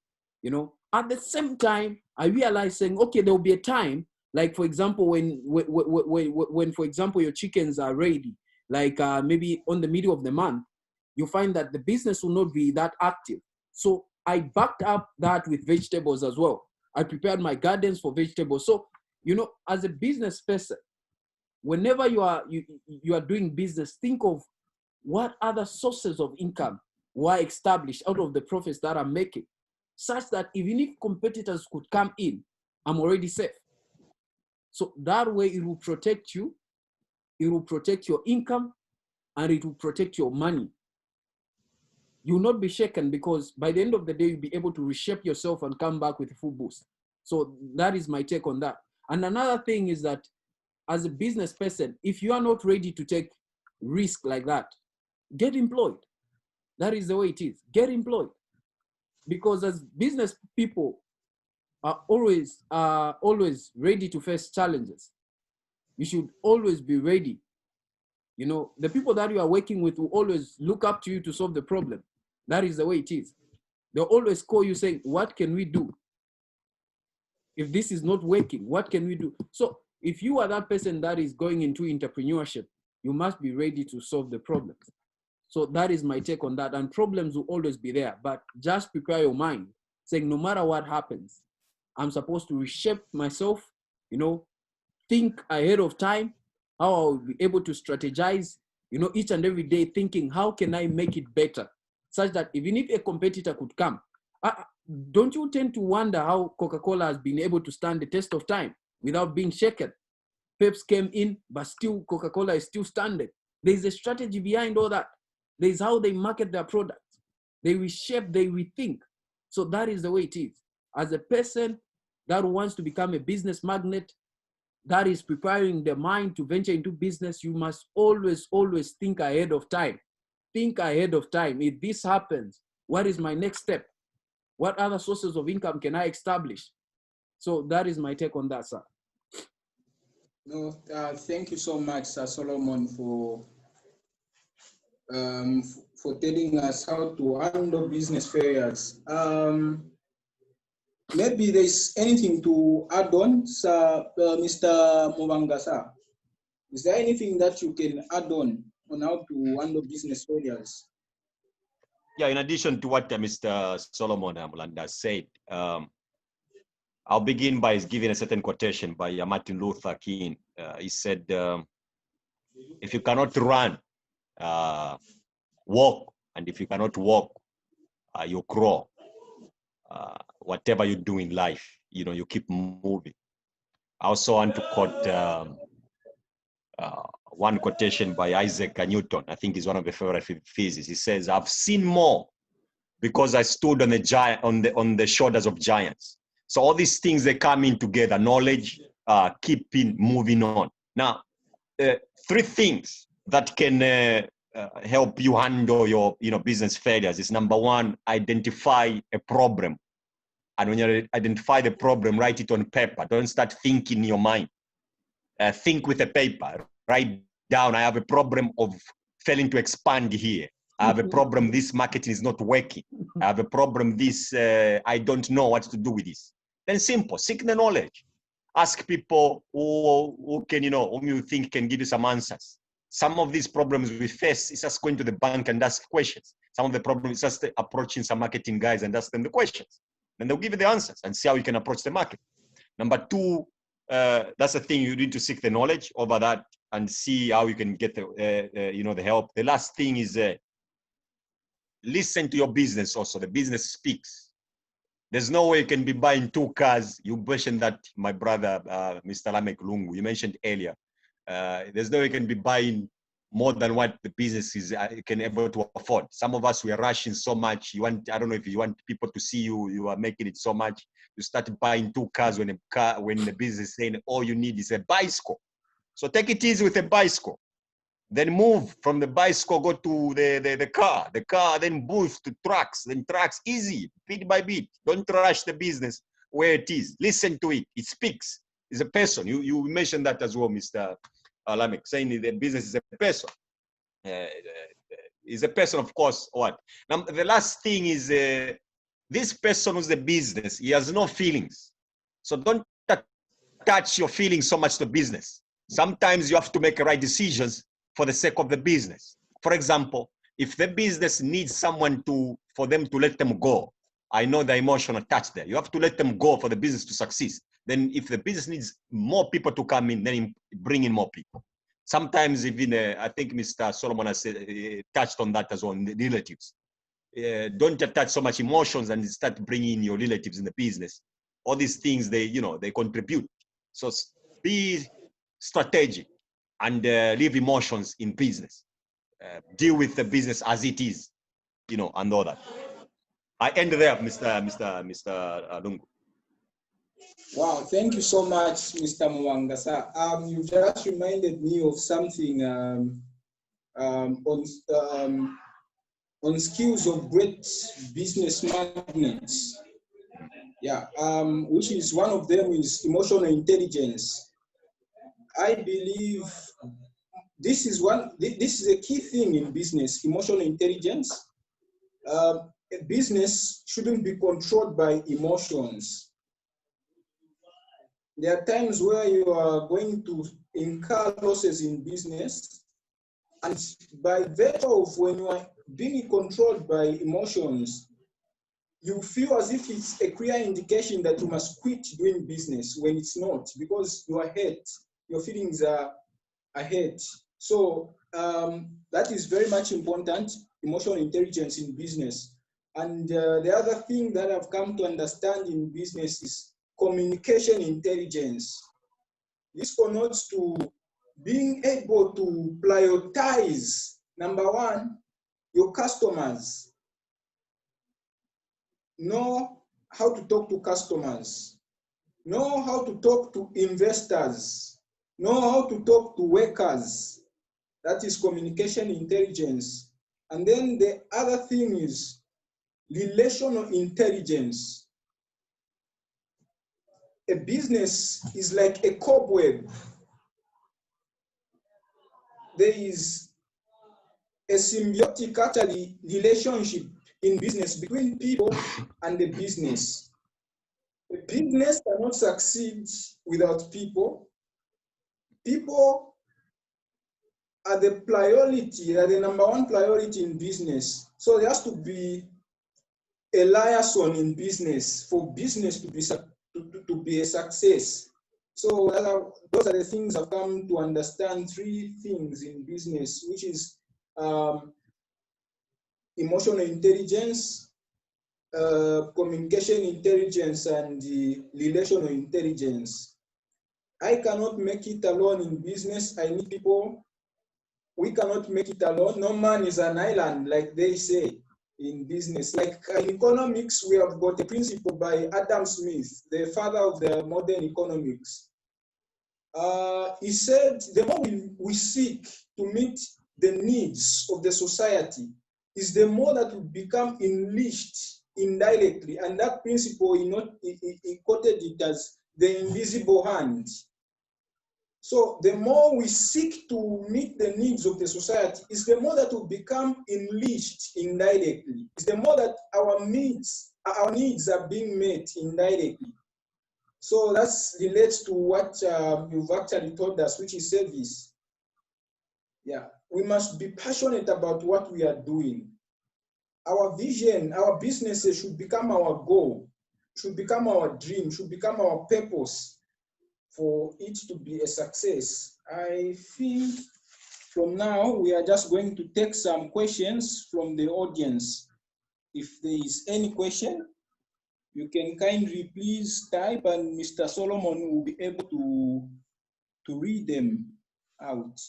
At the same time, I realized saying, okay, there will be a time, like for example, when for example your chickens are ready, like maybe on the middle of the month, you find that the business will not be that active. So I backed up that with vegetables as well. I prepared my gardens for vegetables. So, as a business person, whenever you are doing business, think of what other sources of income were established out of the profits that I'm making, such that even if competitors could come in, I'm already safe. So that way it will protect you, it will protect your income, and it will protect your money. You will not be shaken, because by the end of the day, you'll be able to reshape yourself and come back with a full boost. So that is my take on that. And another thing is that as a business person, if you are not ready to take risk like that, get employed. That is the way it is. Get employed. Because as business people are always ready to face challenges. You should always be ready. The people that you are working with will always look up to you to solve the problem. That is the way it is. They'll always call you saying, what can we do? If this is not working, what can we do? So if you are that person that is going into entrepreneurship, you must be ready to solve the problems. So that is my take on that. And problems will always be there, but just prepare your mind, saying no matter what happens, I'm supposed to reshape myself, think ahead of time, how I'll be able to strategize, each and every day, thinking, how can I make it better? Such that even if a competitor could come, don't you tend to wonder how Coca-Cola has been able to stand the test of time without being shaken? Pepsi came in, but still Coca-Cola is still standing. There's a strategy behind all that. There's how they market their products. They reshape, they rethink. So that is the way it is. As a person that wants to become a business magnate, that is preparing the mind to venture into business, you must always think ahead of time. Think ahead of time. If this happens, what is my next step? What other sources of income can I establish? So that is my take on that, sir. No, thank you so much, Sir Solomon, for telling us how to handle business failures. Maybe there's anything to add on, Sir, Mr. Mubangasa. Is there anything that you can add on how to handle business failures? Yeah, in addition to what Mr. Solomon Amulanda said, I'll begin by giving a certain quotation by Martin Luther King. He said, if you cannot run, walk, and if you cannot walk, you crawl. Whatever you do in life, you keep moving. I also want to quote one quotation by Isaac Newton. I think he's one of the favorite physicists. He says, "I've seen more because I stood on the shoulders of giants." So all these things, they come in together: knowledge, keeping moving on. Now, three things that can help you handle your business failures is: number one, identify a problem. And when you identify the problem, write it on paper. Don't start thinking in your mind. Think with a paper. Write down, I have a problem of failing to expand here. I have a problem, this marketing is not working. I have a problem, this, I don't know what to do with this. Then simple, seek the knowledge. Ask people who can, whom you think can give you some answers. Some of these problems we face is just going to the bank and ask questions. Some of the problems is just approaching some marketing guys and ask them the questions. And they'll give you the answers and see how you can approach the market. Number two, that's the thing, you need to seek the knowledge over that. and see how you can get the, the help. The last thing is listen to your business also. The business speaks. There's no way you can be buying 2 cars. You mentioned that, my brother, Mr. Lameck Lungu, you mentioned earlier. There's no way you can be buying more than what the business is can able to afford. Some of us, we are rushing so much. You want, I don't know if you want people to see you, you are making it so much. You start buying 2 cars when the business is saying all you need is a bicycle. So take it easy with a bicycle. Then move from the bicycle, go to the car. The car, then move to trucks. Then trucks, easy, bit by bit. Don't rush the business where it is. Listen to it. It speaks. It's a person. You mentioned that as well, Mr. Lameck, saying the business is a person. Is a person, of course, what? Now, the last thing is this person who's the business, he has no feelings. So don't attach your feelings so much to business. Sometimes you have to make the right decisions for the sake of the business. For example, if the business needs someone for them to let them go, I know the emotional touch there. You have to let them go for the business to succeed. Then if the business needs more people to come in, then bring in more people. Sometimes even, I think Mr. Solomon has touched on that as well, the relatives. Don't attach so much emotions and start bringing your relatives in the business. All these things, they contribute. So be strategic and leave emotions in business. Deal with the business as it is, and all that. I end there, Mr. Lungu. Wow, thank you so much, Mr. Mwangasa. You just reminded me of something on skills of great business magnates. Yeah, which is one of them is emotional intelligence. I believe this is a key thing in business, emotional intelligence. A business shouldn't be controlled by emotions. There are times where you are going to incur losses in business, and by virtue of when you are being controlled by emotions, you feel as if it's a clear indication that you must quit doing business when it's not, because you are hurt, your feelings are hurt. So that is very much important, emotional intelligence in business. And the other thing that I've come to understand in business is communication intelligence. This connotes to being able to prioritize, number one, your customers. Know how to talk to customers. Know how to talk to investors. Know how to talk to workers. That is communication intelligence. And then the other thing is relational intelligence. A business is like a cobweb. There is a symbiotic actually relationship in business between people and the business. A business cannot succeed without people. People are the priority, are the number one priority in business. So there has to be a liaison in business for business to be a success. So those are the things I've come to understand, 3 things in business, which is emotional intelligence, communication intelligence, and relational intelligence. I cannot make it alone in business. I need people. We cannot make it alone. No man is an island, like they say in business. Like in economics, we have got a principle by Adam Smith, the father of the modern economics. He said, the more we seek to meet the needs of the society, is the more that we become enriched indirectly. And that principle, he quoted it as the invisible hand. So the more we seek to meet the needs of the society, is the more that we become enriched indirectly. It's the more that our needs are being met indirectly. So that relates to what you've actually told us, which is service. Yeah, we must be passionate about what we are doing. Our vision, our businesses should become our goal, should become our dream, should become our purpose for it to be a success. I think from now we are just going to take some questions from the audience. If there is any question, you can kindly please type and Mr. Solomon will be able to read them out.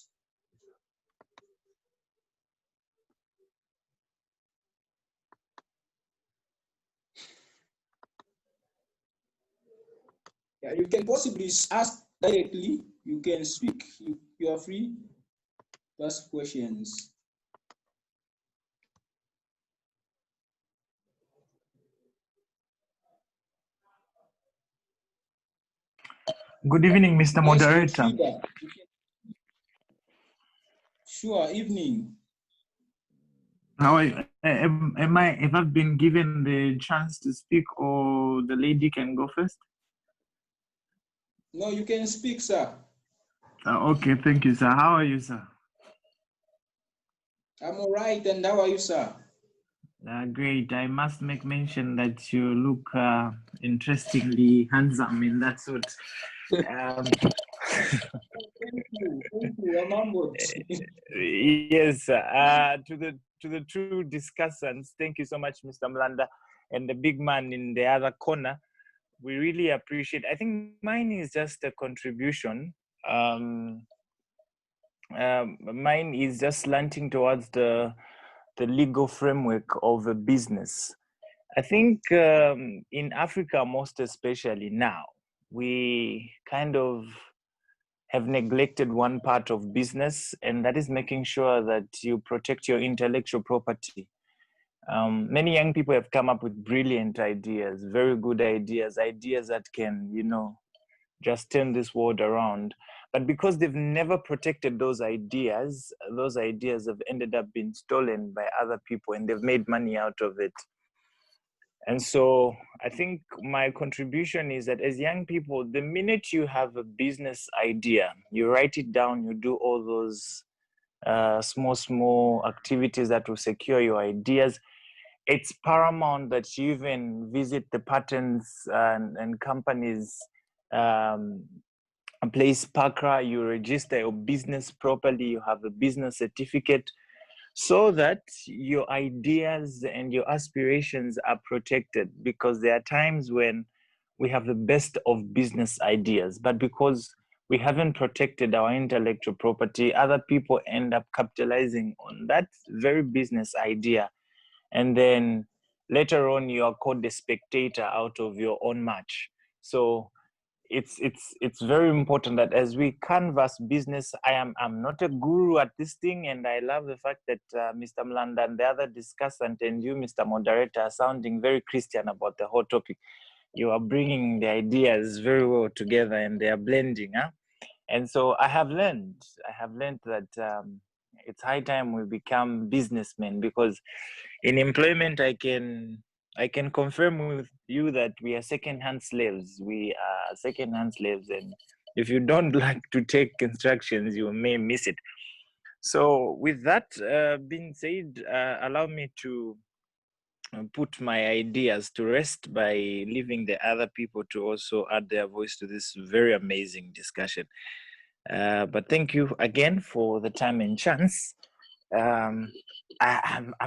Yeah, you can possibly ask directly. You can speak. You are free to ask questions. Good evening, Mr. Yes, Moderator. Godfrey. Sure, evening. How are you? Have I been given the chance to speak, or the lady can go first? No, you can speak, sir. Okay, thank you, sir. How are you, sir? I'm all right, and how are you, sir? Great. I must make mention that you look interestingly handsome in that suit. Thank you. I'm humbled. Yes, to the true discussants, thank you so much, Mr. Mlanda, and the big man in the other corner. We really appreciate. I think mine is just a contribution. Mine is just slanting towards the legal framework of a business. I think in Africa, most especially now, we kind of have neglected one part of business, and that is making sure that you protect your intellectual property. Many young people have come up with brilliant ideas, very good ideas, ideas that can, just turn this world around. But because they've never protected those ideas have ended up being stolen by other people, and they've made money out of it. And so I think my contribution is that as young people, the minute you have a business idea, you write it down, you do all those small activities that will secure your ideas. It's paramount that you even visit the patents and companies place PACRA, you register your business properly, you have a business certificate, so that your ideas and your aspirations are protected. Because there are times when we have the best of business ideas, but because we haven't protected our intellectual property, other people end up capitalizing on that very business idea. And then later on, you are called the spectator out of your own match. So it's very important that as we canvas business, I'm not a guru at this thing, and I love the fact that Mr. Mlanda and the other discussant and you, Mr. Moderator, are sounding very Christian about the whole topic. You are bringing the ideas very well together, and they are blending, huh? And so I have learned that it's high time we become businessmen, because in employment, I can confirm with you that we are second-hand slaves. We are second-hand slaves, and if you don't like to take instructions, you may miss it. So with that being said, allow me to put my ideas to rest by leaving the other people to also add their voice to this very amazing discussion. But thank you again for the time and chance. I'm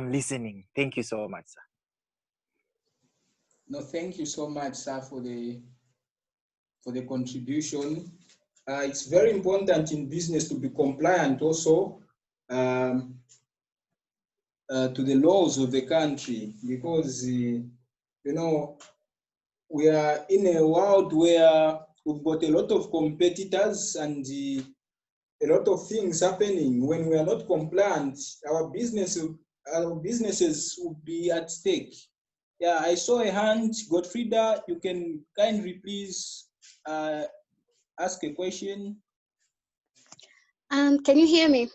listening. Thank you so much, sir. No, thank you so much, sir, for the contribution. It's very important in business to be compliant also to the laws of the country, because we are in a world where we've got a lot of competitors and a lot of things happening. When we are not compliant, our businesses will be at stake. Yeah, I saw a hand. Godfrida, you can kindly please ask a question. Can you hear me?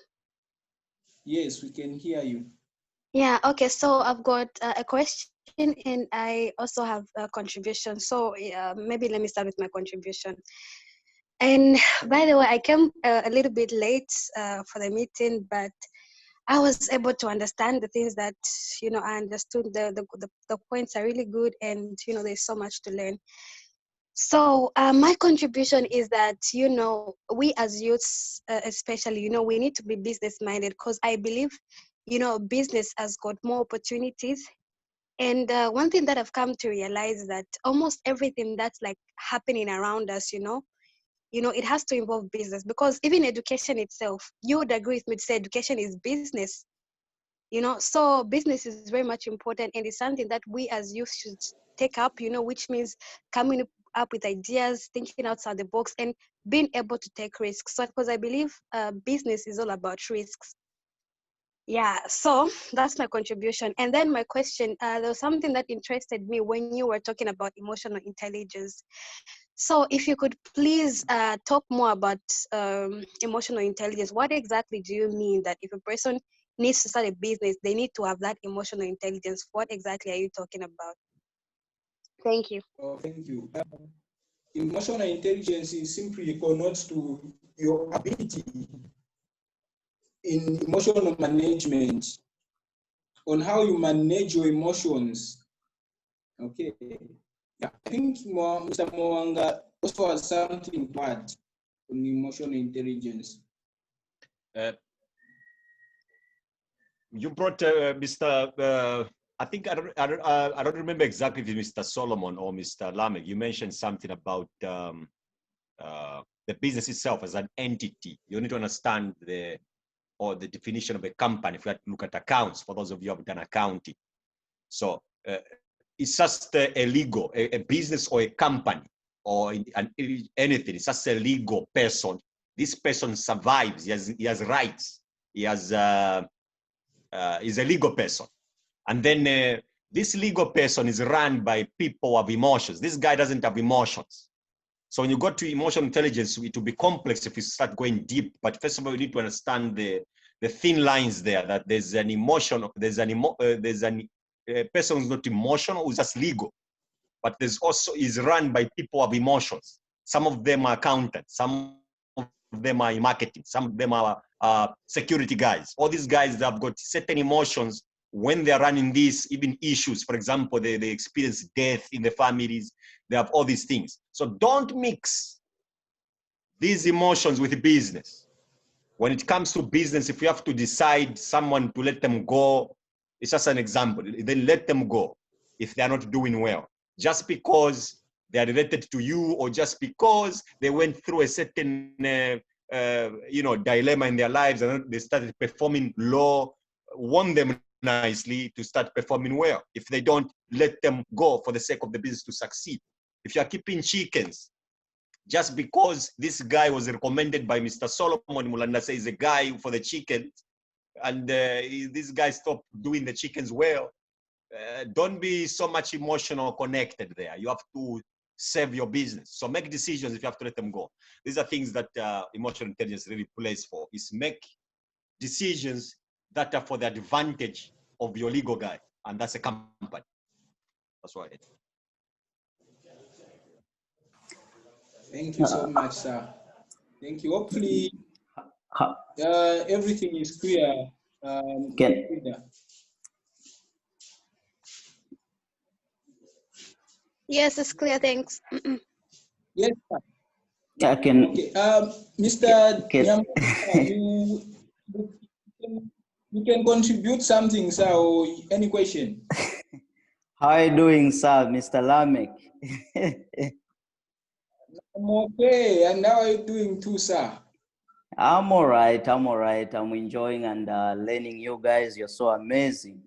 Yes, we can hear you. Yeah, okay. So I've got a question, and I also have a contribution. So maybe let me start with my contribution. And by the way, I came a little bit late for the meeting, but I was able to understand the things that, I understood. The points are really good, and, there's so much to learn. So my contribution is that, you know, we as youths, especially, you know, we need to be business minded, because I believe, you know, business has got more opportunities. And one thing that I've come to realize is that almost everything that's like happening around us, you know, it has to involve business, because even education itself, you would agree with me to say education is business, you know. So business is very much important, and it's something that we as youth should take up, you know, which means coming up with ideas, thinking outside the box, and being able to take risks. So because I believe business is all about risks. Yeah, so that's my contribution. And then my question, there was something that interested me when you were talking about emotional intelligence. So if you could please talk more about emotional intelligence, what exactly do you mean that if a person needs to start a business, they need to have that emotional intelligence? What exactly are you talking about? Thank you. Oh, thank you. Emotional intelligence is simply connotes to your ability in emotional management, on how you manage your emotions. Okay. Yeah. I think Mr. Mwanga also has something to add on emotional intelligence. Uh, you brought Mr. I think I don't remember exactly if it's Mr. Solomon or Mr. Lameck. You mentioned something about the business itself as an entity. You need to understand the definition of a company. If you have to look at accounts, for those of you who have done accounting, so it's just a legal, a business or a company or anything. It's just a legal person. This person survives. He has rights. He's a legal person. And then this legal person is run by people who have emotions. This guy doesn't have emotions. So when you go to emotional intelligence, it will be complex if you start going deep. But first of all, you need to understand the thin lines there, that there's an emotion, there's a person who's not emotional, who's just legal. But there's also is run by people of emotions. Some of them are accountants, some of them are in marketing, some of them are security guys. All these guys that have got certain emotions when they're running these even issues. For example, they experience death in the families. They have all these things. So don't mix these emotions with business. When it comes to business, if you have to decide someone to let them go, it's just an example, then let them go if they're not doing well. Just because they are related to you, or just because they went through a certain dilemma in their lives and they started performing low, warn them nicely to start performing well. If they don't, let them go for the sake of the business to succeed. If you are keeping chickens, just because this guy was recommended by Mr. Solomon Mulanda says a guy for the chickens, and this guy stopped doing the chickens well, don't be so much emotional connected there. You have to save your business. So make decisions if you have to let them go. These are things that emotional intelligence really plays for, is make decisions that are for the advantage of your legal guy, and that's a company. That's why. Thank you so much, sir. Thank you. Hopefully, everything is clear. Yes, it's clear. Thanks. Yes, sir. I can. Okay. Mr. Nyam, you can contribute something, sir, or any question. How are you doing, sir, Mr. Lameck? I'm okay. And how are you doing too, sir? I'm all right. I'm all right. I'm enjoying and learning you guys. You're so amazing.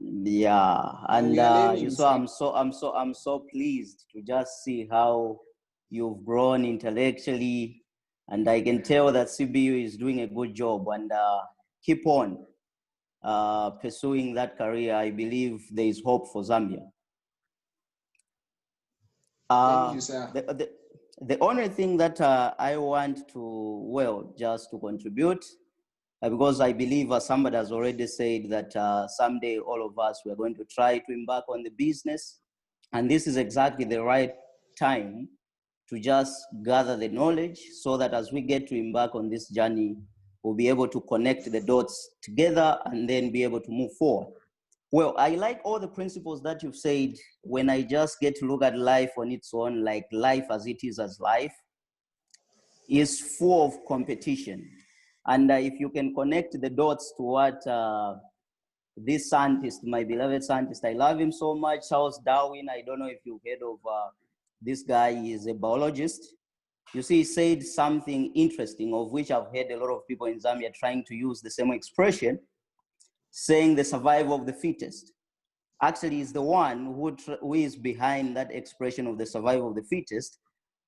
Yeah, and We are learning, I'm so pleased to just see how you've grown intellectually, and I can tell that CBU is doing a good job, and keep on pursuing that career. I believe there is hope for Zambia. Thank you, sir. The only thing that I want to, just to contribute, because I believe somebody has already said that someday all of us, we're going to try to embark on the business. And this is exactly the right time to just gather the knowledge so that as we get to embark on this journey, we'll be able to connect the dots together and then be able to move forward. Well, I like all the principles that you've said. When I just get to look at life on its own, like life as it is as life, is full of competition. And if you can connect the dots to what this scientist, my beloved scientist, I love him so much, Charles Darwin, I don't know if you've heard of this guy, he is a biologist. You see, he said something interesting, of which I've heard a lot of people in Zambia trying to use the same expression, saying the survival of the fittest. Actually, is the one who is behind that expression of the survival of the fittest,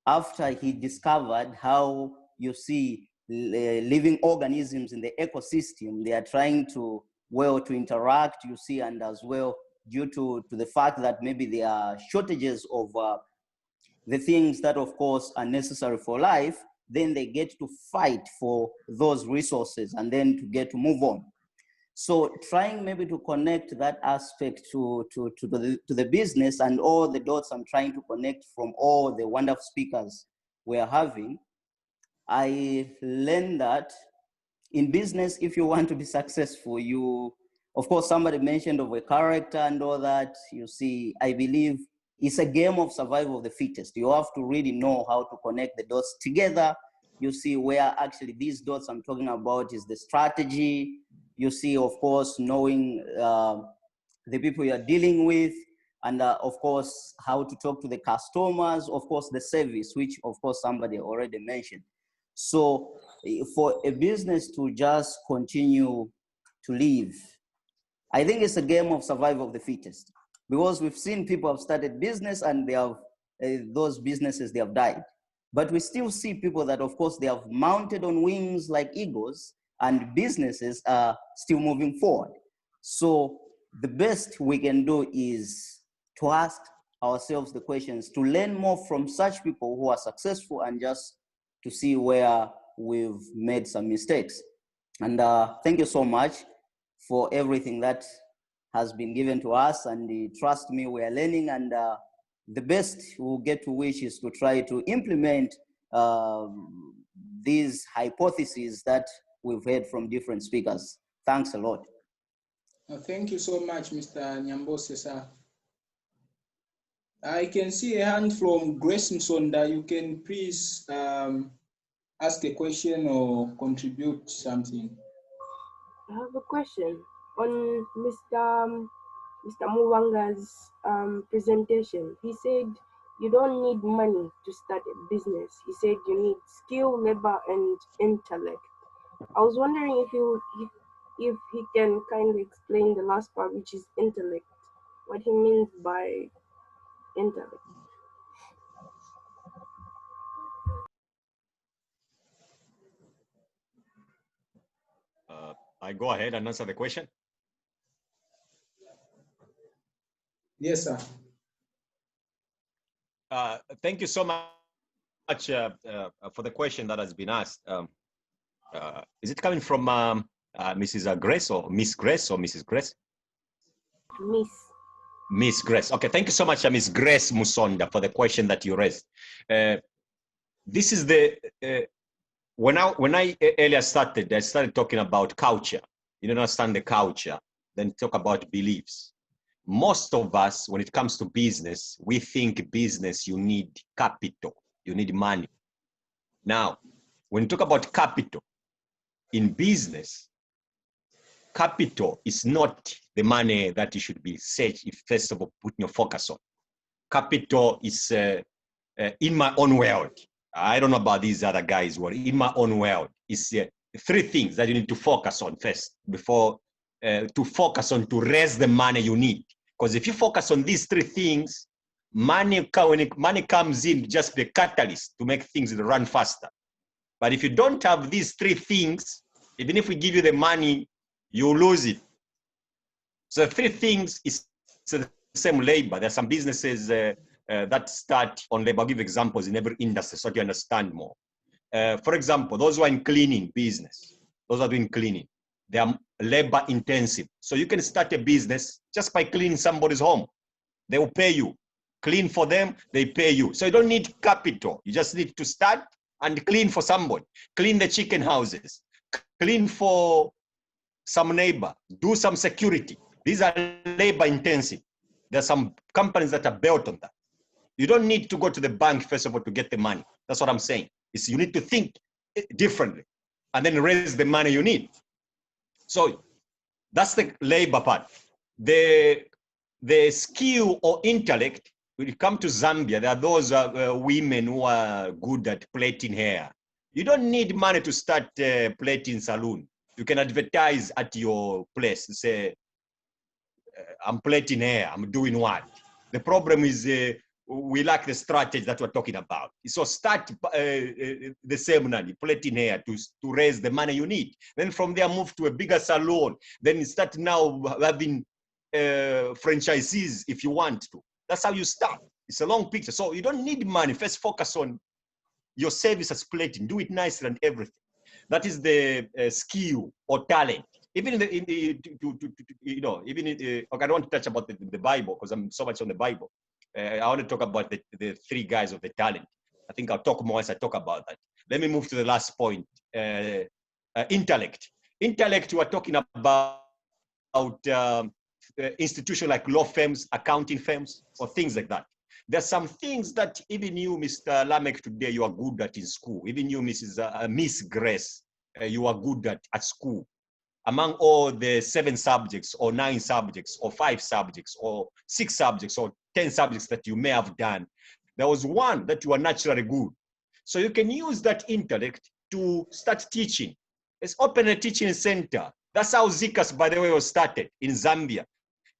after he discovered how, you see, living organisms in the ecosystem, they are trying to, well, to interact, you see, and as well, due to the fact that maybe there are shortages of the things that, of course, are necessary for life, then they get to fight for those resources and then to get to move on. So trying maybe to connect that aspect to the business, and all the dots I'm trying to connect from all the wonderful speakers we're having, I learned that in business, if you want to be successful, you, of course, somebody mentioned of a character and all that, you see, I believe it's a game of survival of the fittest. You have to really know how to connect the dots together. You see where actually these dots I'm talking about is the strategy. You see, of course, knowing the people you're dealing with, and of course, how to talk to the customers, of course, the service, which of course somebody already mentioned. So for a business to just continue to live, I think it's a game of survival of the fittest, because we've seen people have started business and they have, those businesses, they have died. But we still see people that, of course, they have mounted on wings like eagles, and businesses are still moving forward. So the best we can do is to ask ourselves the questions, to learn more from such people who are successful, and just to see where we've made some mistakes. And thank you so much for everything that has been given to us, and trust me, we are learning, and the best we'll get to wish is to try to implement these hypotheses that we've heard from different speakers. Thanks a lot. Thank you so much, Mr. Nyambose, sir. I can see a hand from Grace Msonda. You can please ask a question or contribute something. I have a question on Mr. Muwanga's presentation. He said you don't need money to start a business. He said you need skill, labor, and intellect. I was wondering if he can kind of explain the last part, which is intellect, what he means by intellect. I go ahead and answer the question. Yes, sir. Thank you so much for the question that has been asked. Is it coming from Mrs. Grace, or Miss Grace, or Mrs. Grace? Miss Grace. Okay, thank you so much, Miss Grace Musonda, for the question that you raised. This is the when I earlier started, I started talking about culture. You don't understand the culture, then talk about beliefs. Most of us, when it comes to business, we think business, you need capital, you need money. Now, when you talk about capital in business, capital is not the money that you should be first of all putting your focus on. Capital is in my own world. I don't know about these other guys, but in my own world, it's three things that you need to focus on first before to focus on to raise the money you need. Because if you focus on these three things, money comes in, just be a catalyst to make things run faster. But if you don't have these three things, even if we give you the money, you lose it. So the three things is the same labor. There are some businesses that start on labor. I'll give examples in every industry so that you understand more. For example, those who are in cleaning business, those who are doing cleaning, they are labor intensive. So you can start a business just by cleaning somebody's home. They will pay you. Clean for them, they pay you. So you don't need capital. You just need to start and clean for somebody. Clean the chicken houses. Clean for some neighbor. Do some security. These are labor intensive. There are some companies that are built on that. You don't need to go to the bank, first of all, to get the money. That's what I'm saying. Is you need to think differently and then raise the money you need. So that's the labor part. The skill or intellect, when you come to Zambia, there are those women who are good at plaiting hair. You don't need money to start plaiting saloon. You can advertise at your place, say, I'm plaiting hair, I'm doing what? The problem is we lack the strategy that we're talking about. So start the same plaiting hair to raise the money you need. Then from there, move to a bigger salon. Then start now having franchisees if you want to. That's how you start. It's a long picture. So you don't need money. First focus on your service as plating. Do it nicely and everything. That is the skill or talent. Even in the you know, even in, okay, I don't want to touch about the Bible because I'm so much on the Bible. I want to talk about the three guys of the talent. I think I'll talk more as I talk about that. Let me move to the last point. Intellect. Intellect, we are talking about institutions like law firms, accounting firms, or things like that. There's some things that even you, Mr. Lameck, today you are good at in school. Even you, Miss Grace, you are good at school. Among all the 7 subjects or 9 subjects or 5 subjects or 6 subjects or 10 subjects that you may have done, there was one that you are naturally good. So you can use that intellect to start teaching. Let's open a teaching center. That's how Zikas, by the way, was started in Zambia.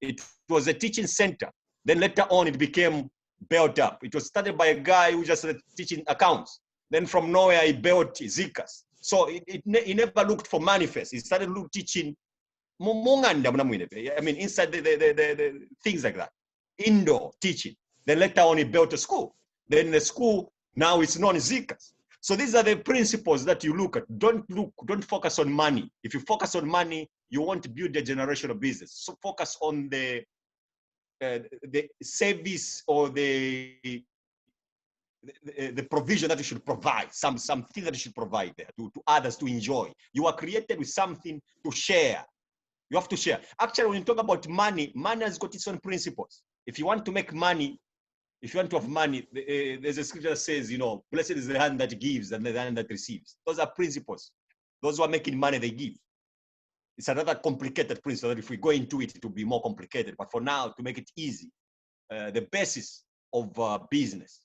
It was a teaching center. Then later on, it became built up. It was started by a guy who just started teaching accounts. Then from nowhere, he built Zikas. So he never looked for manifest. He started teaching, I mean, inside the things like that. Indoor teaching. Then later on, he built a school. Then the school, now it's known as Zikas. So these are the principles that you look at. Don't focus on money. If you focus on money, you want to build a generational business. So focus on the service or the provision that you should provide, something that you should provide there to others to enjoy. You are created with something to share. You have to share. Actually, when you talk about money, money has got its own principles. If you want to make money, if you want to have money, there's a scripture that says, you know, blessed is the hand that gives and the hand that receives. Those are principles. Those who are making money, they give. It's another complicated principle that if we go into it, it will be more complicated. But for now, to make it easy, the basis of business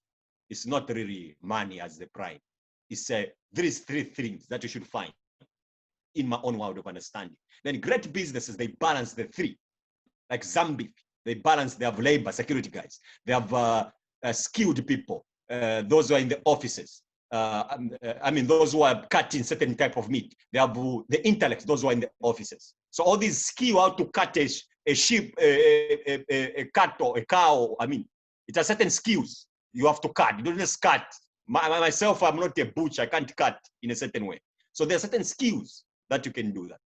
is not really money as the prime. It's there is 3 things that you should find in my own world of understanding. Then great businesses, they balance the 3. Like Zambia, they balance, they have labor, security guys. They have skilled people, those who are in the offices. I mean, those who are cutting certain type of meat. They have the intellect, those who are in the offices. So all these skill how to cut a sheep, a cat or a cow, I mean, it has certain skills you have to cut. You don't just cut. Myself, I'm not a butcher. I can't cut in a certain way. So there are certain skills that you can do that.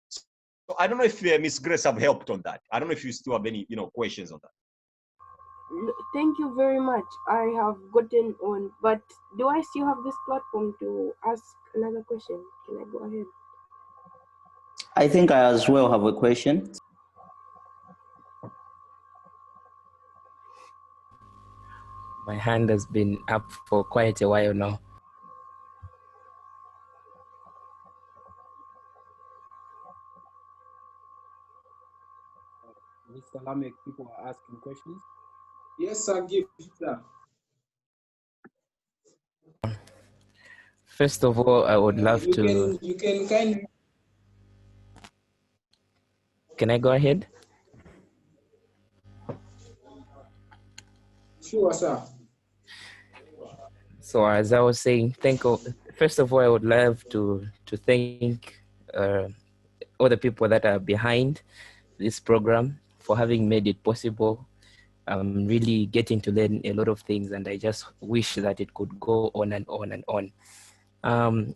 So I don't know if Miss Grace have helped on that. I don't know if you still have any, questions on that. Thank you very much. I have gotten on, but do I still have this platform to ask another question? Can I go ahead? I think I as well have a question. My hand has been up for quite a while now. Mr. Lameck, people are asking questions. Yes, sir, give sir. First of all, I would love to. You can kindly. Can I go ahead? Sure, sir. So as I was saying, first of all, I would love to thank all the people that are behind this program for having made it possible. I'm really getting to learn a lot of things, and I just wish that it could go on and on and on.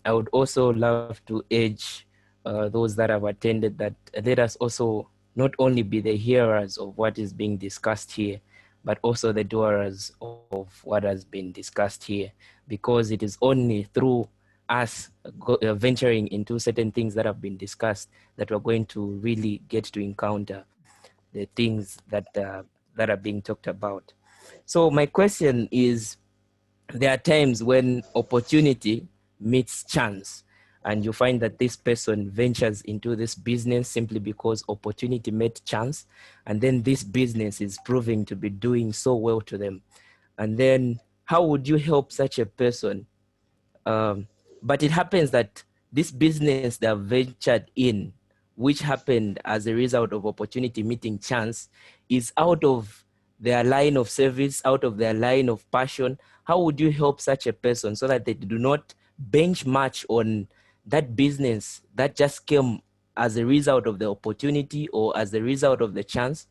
I would also love to urge those that have attended that let us also not only be the hearers of what is being discussed here, but also the doers of what has been discussed here, because it is only through us venturing into certain things that have been discussed that we're going to really get to encounter the things that that are being talked about. So my question is, there are times when opportunity meets chance, and you find that this person ventures into this business simply because opportunity met chance, and then this business is proving to be doing so well to them. And then how would you help such a person? But it happens that this business they have ventured in, which happened as a result of opportunity meeting chance, is out of their line of service, out of their line of passion. How would you help such a person so that they do not benchmark on that business that just came as a result of the opportunity or as a result of the chance,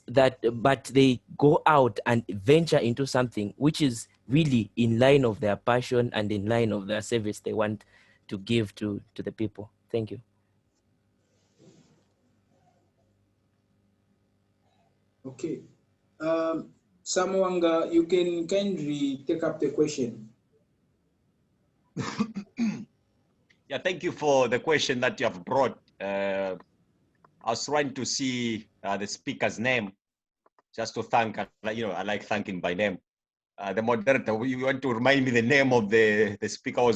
that but they go out and venture into something which is really in line of their passion and in line of their service they want to give to the people? Thank you. Okay. Samuanga, you can kindly take up the question. Yeah, thank you for the question that you have brought. I was trying to see the speaker's name, just to thank, I like thanking by name. The moderator, you want to remind me the name of the speaker who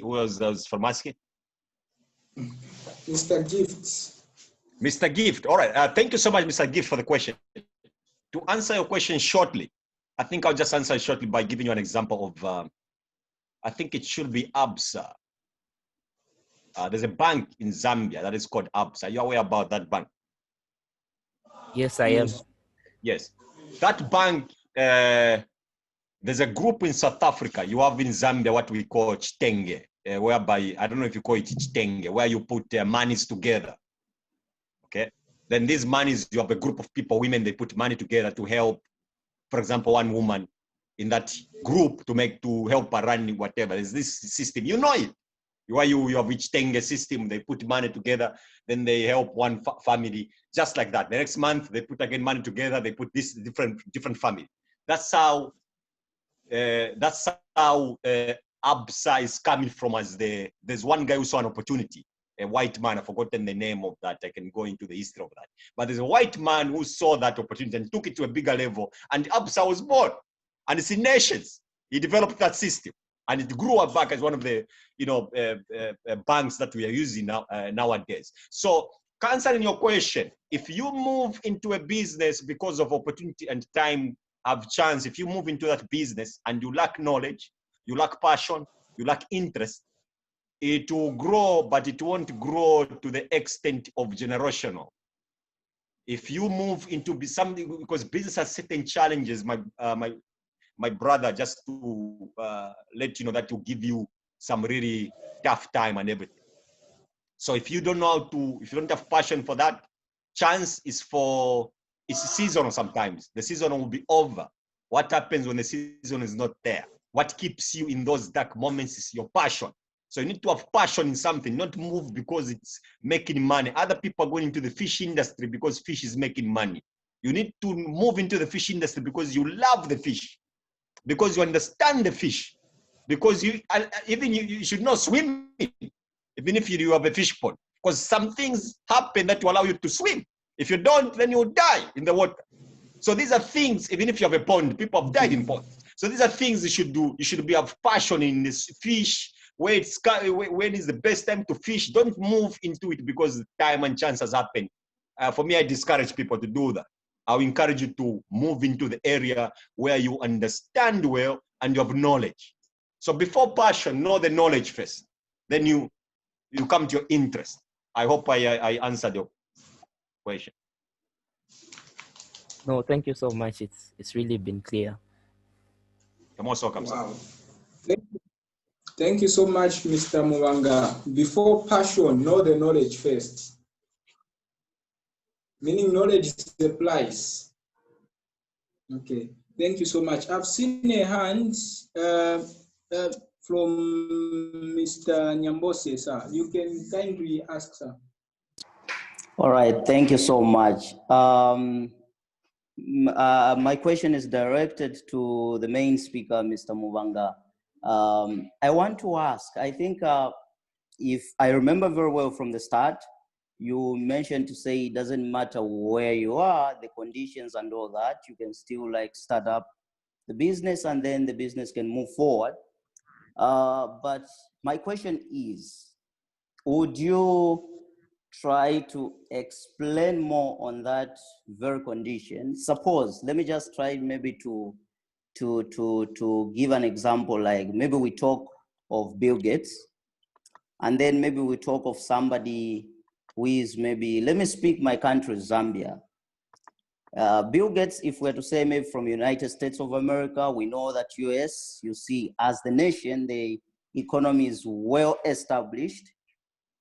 was from asking? Mr. Gift. Mr. Gift, all right. Thank you so much, Mr. Gift, for the question. To answer your question shortly, I think I'll just answer it shortly by giving you an example of, I think it should be ABSA. There's a bank in Zambia that is called ABSA. Are you aware about that bank? Yes, I am. Yes. That bank, there's a group in South Africa. You have in Zambia what we call Chitenge, whereby, I don't know if you call it Chitenge, where you put monies together. Okay. Then these monies, you have a group of people, women, they put money together to help, for example, one woman in that group to help her run whatever. There's this system, you know it. Where you have each Chitenge system, they put money together, then they help one family, just like that. The next month, they put again money together, they put this different family. That's how ABSA is coming from. There's one guy who saw an opportunity, a white man, I've forgotten the name of that, I can go into the history of that. But there's a white man who saw that opportunity and took it to a bigger level, and ABSA was born. And it's in nations. He developed that system. And it grew up back as one of the banks that we are using now nowadays. So, answering your question, if you move into a business because of opportunity and time have chance, if you move into that business and you lack knowledge, you lack passion, you lack interest, it will grow, but it won't grow to the extent of generational. If you move into something, because business has certain challenges, my brother, just to let you know, that will give you some really tough time and everything. So if you don't know if you don't have passion for that, chance is it's seasonal sometimes. The season will be over. What happens when the season is not there? What keeps you in those dark moments is your passion. So you need to have passion in something, not move because it's making money. Other people are going into the fish industry because fish is making money. You need to move into the fish industry because you love the fish, because you understand the fish, because you should know swimming, even if you have a fish pond, because some things happen that will allow you to swim. If you don't, then you'll die in the water. So these are things, even if you have a pond, people have died in ponds. So these are things you should do. You should have passion in this fish, when is the best time to fish. Don't move into it because time and chance has happened. For me, I discourage people to do that. I'll encourage you to move into the area where you understand well and you have knowledge. So before passion, know the knowledge first. Then you come to your interest. I hope I answered your question. No, thank you so much. It's really been clear. You're most welcome. Wow. Thank you so much, Mr. Muwanga. Before passion, know the knowledge first. Meaning knowledge supplies. Okay, thank you so much. I've seen a hand from Mr. Nyambose, sir. You can kindly ask, sir. All right, thank you so much. My question is directed to the main speaker, Mr. Muvanga. I want to ask, I think if I remember very well from the start, you mentioned to say it doesn't matter where you are, the conditions and all that, you can still like start up the business and then the business can move forward. But my question is, would you try to explain more on that very condition? Suppose, let me just try maybe to give an example, like maybe we talk of Bill Gates, and then maybe we talk of somebody who is maybe, let me speak my country, Zambia. Bill Gates, if we're to say maybe from United States of America, we know that US, you see, as the nation, the economy is well established,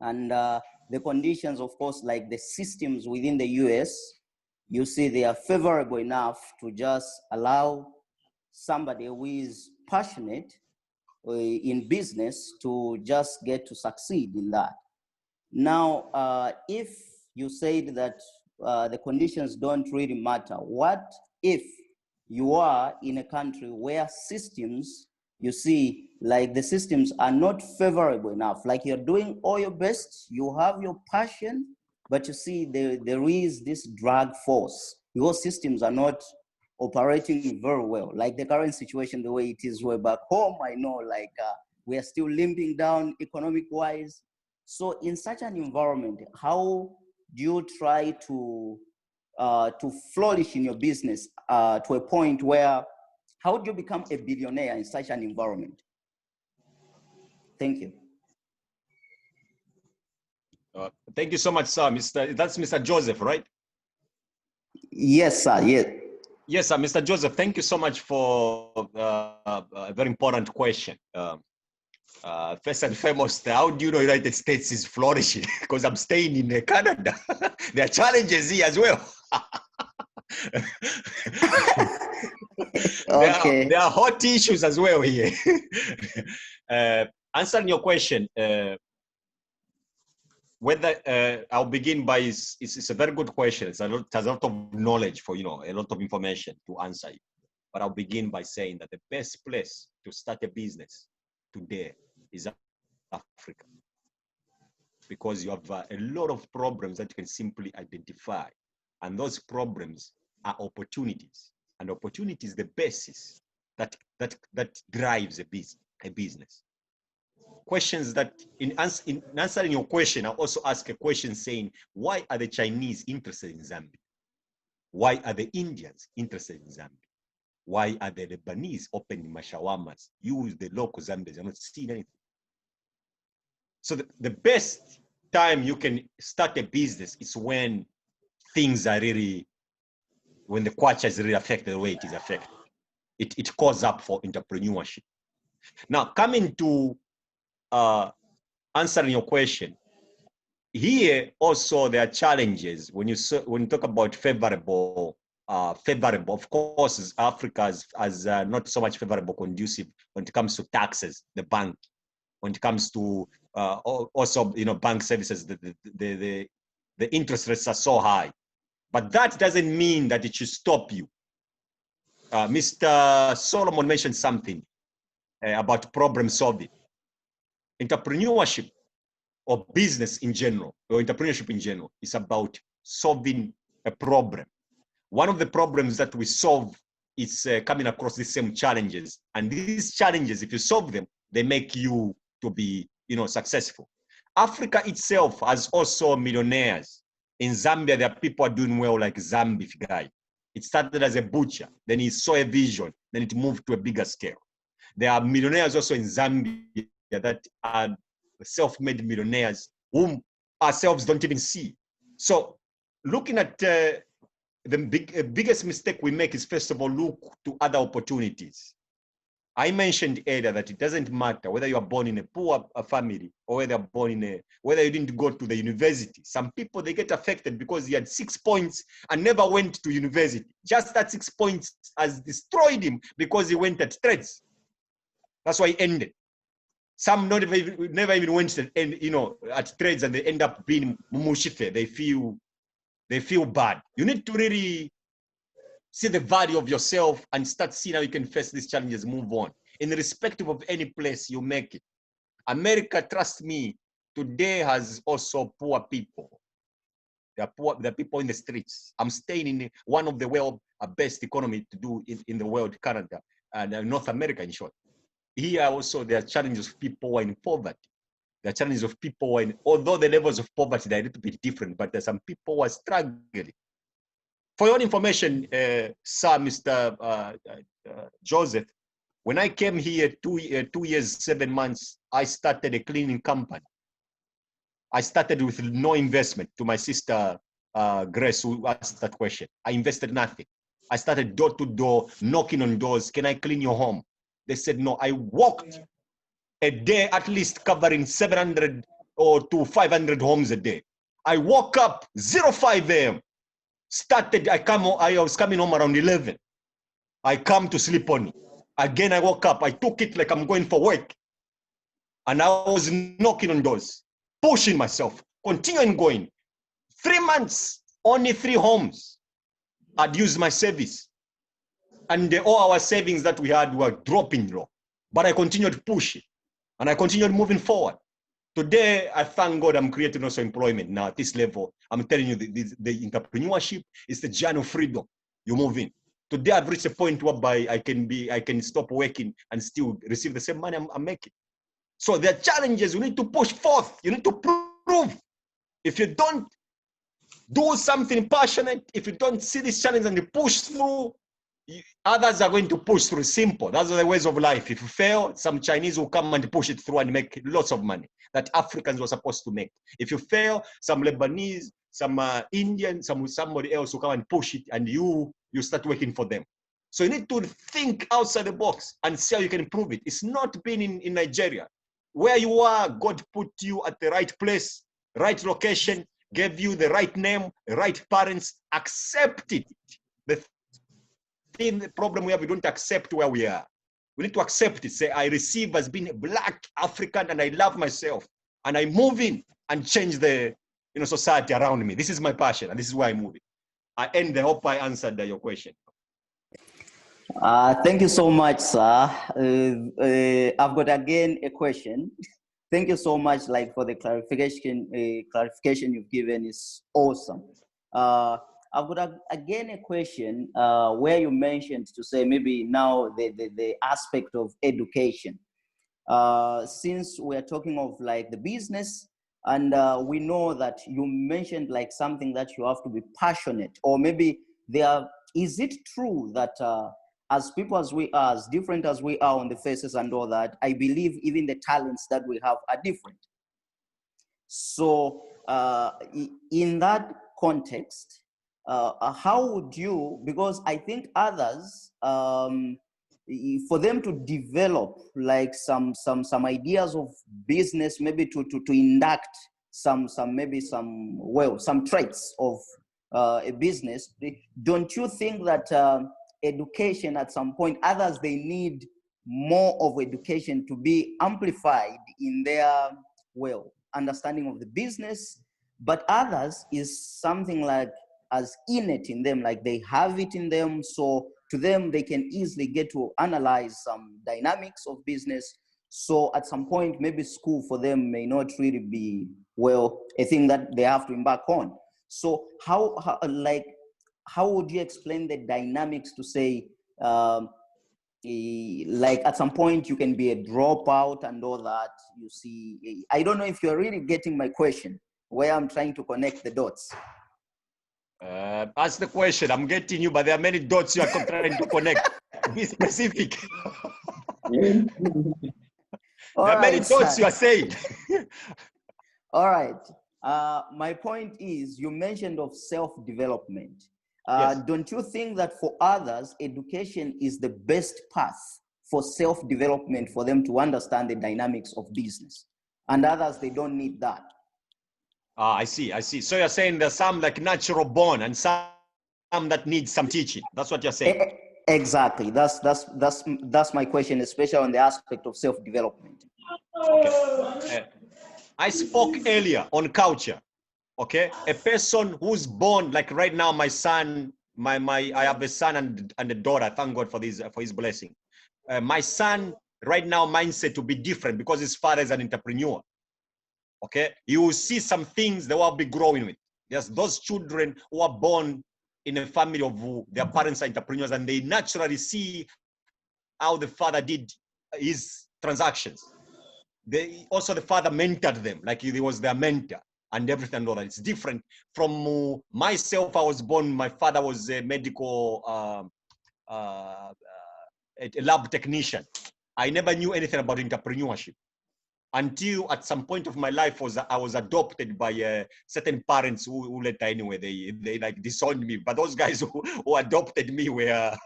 and the conditions, of course, like the systems within the US, you see, they are favorable enough to just allow somebody who is passionate in business to just get to succeed in that. Now, if you said that the conditions don't really matter, what if you are in a country where systems, you see, like the systems are not favorable enough, like you're doing all your best, you have your passion, but you see there is this drag force. Your systems are not operating very well. Like the current situation, the way it is, we're back home, I know like we are still limping down economic wise. So in such an environment, how do you try to flourish in your business to a point where, how do you become a billionaire in such an environment? Thank you. Thank you so much, sir. That's Mr. Joseph, right? Yes, sir. Yes. Yes, sir. Mr. Joseph, thank you so much for a very important question. First and foremost, how do you know United States is flourishing? Because I'm staying in Canada. There are challenges here as well. Okay. There are hot issues as well here. Answering your question, whether I'll begin by, it's a very good question. It has a lot of knowledge for, a lot of information to answer it. But I'll begin by saying that the best place to start a business today is Africa, because you have a lot of problems that you can simply identify, and those problems are opportunities, and opportunity is the basis that drives a business. Questions that in answering your question, I'll also ask a question saying, why are the Chinese interested in Zambia? Why are the Indians interested in Zambia? Why are the Lebanese opening mashawamas? You, the local Zambians, are not seeing anything. So the best time you can start a business is when things are really, when the culture is really affected the way it is affected. It calls up for entrepreneurship. Now, coming to answering your question, here also there are challenges when you talk about favorable. Of course, Africa has not so much favorable, conducive when it comes to taxes, the bank, when it comes to also bank services, the interest rates are so high, but that doesn't mean that it should stop you. Mr. Solomon mentioned something about problem solving. Entrepreneurship or business in general, or entrepreneurship in general, is about solving a problem. One of the problems that we solve is coming across the same challenges, and these challenges, if you solve them, they make you to be successful. Africa itself has also millionaires. In Zambia, there are people who are doing well, like Zambif guy. It started as a butcher, then he saw a vision, then it moved to a bigger scale. There are millionaires also in Zambia that are self-made millionaires whom ourselves don't even see. So looking at the biggest mistake we make is, first of all, look to other opportunities. I mentioned earlier that it doesn't matter whether you are born in a poor family or whether you're born whether you didn't go to the university. Some people, they get affected because he had 6 points and never went to university. Just that 6 points has destroyed him because he went at trades. That's why he ended. Some never even went to at trades, and they end up being mumushife. They feel bad. You need to really see the value of yourself and start seeing how you can face these challenges, move on. Irrespective of any place you make it. America, trust me, today has also poor people. There are poor, there are people in the streets. I'm staying in one of the world best economy to do in the world, Canada and North America, in short. Here also there are challenges of people who are in poverty. There are challenges of people who are in, although the levels of poverty are a little bit different, but there's some people who are struggling. For your information, Sir, Mr. Joseph, when I came here 2 years, 7 months, I started a cleaning company. I started with no investment. To my sister, Grace, who asked that question. I invested nothing. I started door to door, knocking on doors. Can I clean your home? They said no. I walked a day at least covering 700 or to 500 homes a day. I woke up 05 a.m. Started, I was coming home around 11. I come to sleep on it. Again, I woke up. I took it like I'm going for work. And I was knocking on doors, pushing myself, continuing going. 3 months, only 3 homes I'd used my service. And all our savings that we had were dropping low. But I continued pushing and I continued moving forward. Today, I thank God I'm creating also employment now at this level. I'm telling you, the entrepreneurship is the journey of freedom. You move in. Today, I've reached a point whereby I can stop working and still receive the same money I'm making. So there are challenges. You need to push forth. You need to prove. If you don't do something passionate, if you don't see this challenge and you push through, others are going to push through. Simple. That's the ways of life. If you fail, some Chinese will come and push it through and make lots of money that Africans were supposed to make. If you fail, some Lebanese, some Indian, somebody else will come and push it, and you start working for them. So you need to think outside the box and see how you can improve it. It's not being in Nigeria. Where you are, God put you at the right place, right location, gave you the right name, the right parents. Accept it. The problem we have, we don't accept where we are. We need to accept it. Say, I receive as being a Black African and I love myself. And I move in and change the society around me. This is my passion and this is why I move it. I hope I answered your question. Thank you so much, sir. I've got again a question. Thank you so much, for the clarification. Clarification you've given is awesome. I've got again a question where you mentioned to say maybe now the aspect of education. Since we're talking of the business, and we know that you mentioned something that you have to be passionate, or maybe is it true that as people as we are, as different as we are on the faces and all that, I believe even the talents that we have are different. So in that context, how would you, because I think others, for them to develop some ideas of business, maybe to induct some traits of a business, don't you think that education at some point, others, they need more of education to be amplified in their understanding of the business, but others is something as innate in them, they have it in them, so to them they can easily get to analyze some dynamics of business. So at some point, maybe school for them may not really be a thing that they have to embark on. So how would you explain the dynamics to say at some point you can be a dropout and all that? You see, I don't know if you're really getting my question, where I'm trying to connect the dots. Ask the question. I'm getting you, but there are many dots you are trying to connect. Be specific. There are many dots you are saying. All right. My point is, you mentioned of self-development. Yes. Don't you think that for others, education is the best path for self-development, for them to understand the dynamics of business? And others, they don't need that. I see. So you're saying there's some natural born and some that need some teaching. That's what you're saying. Exactly. That's my question, especially on the aspect of self-development. Okay. I spoke earlier on culture. Okay, a person who's born right now, my son, I have a son and a daughter. Thank God for his blessing. My son right now mindset to be different because his father is an entrepreneur. Okay, you will see some things that will be growing with. There's those children who are born in a family of their parents are entrepreneurs, and they naturally see how the father did his transactions. Also the father mentored them, like he was their mentor and everything and all that. It's different from myself. I was born, my father was a medical, a lab technician. I never knew anything about entrepreneurship until at some point of my life I was adopted by certain parents who later anyway, they like disowned me. But those guys who adopted me were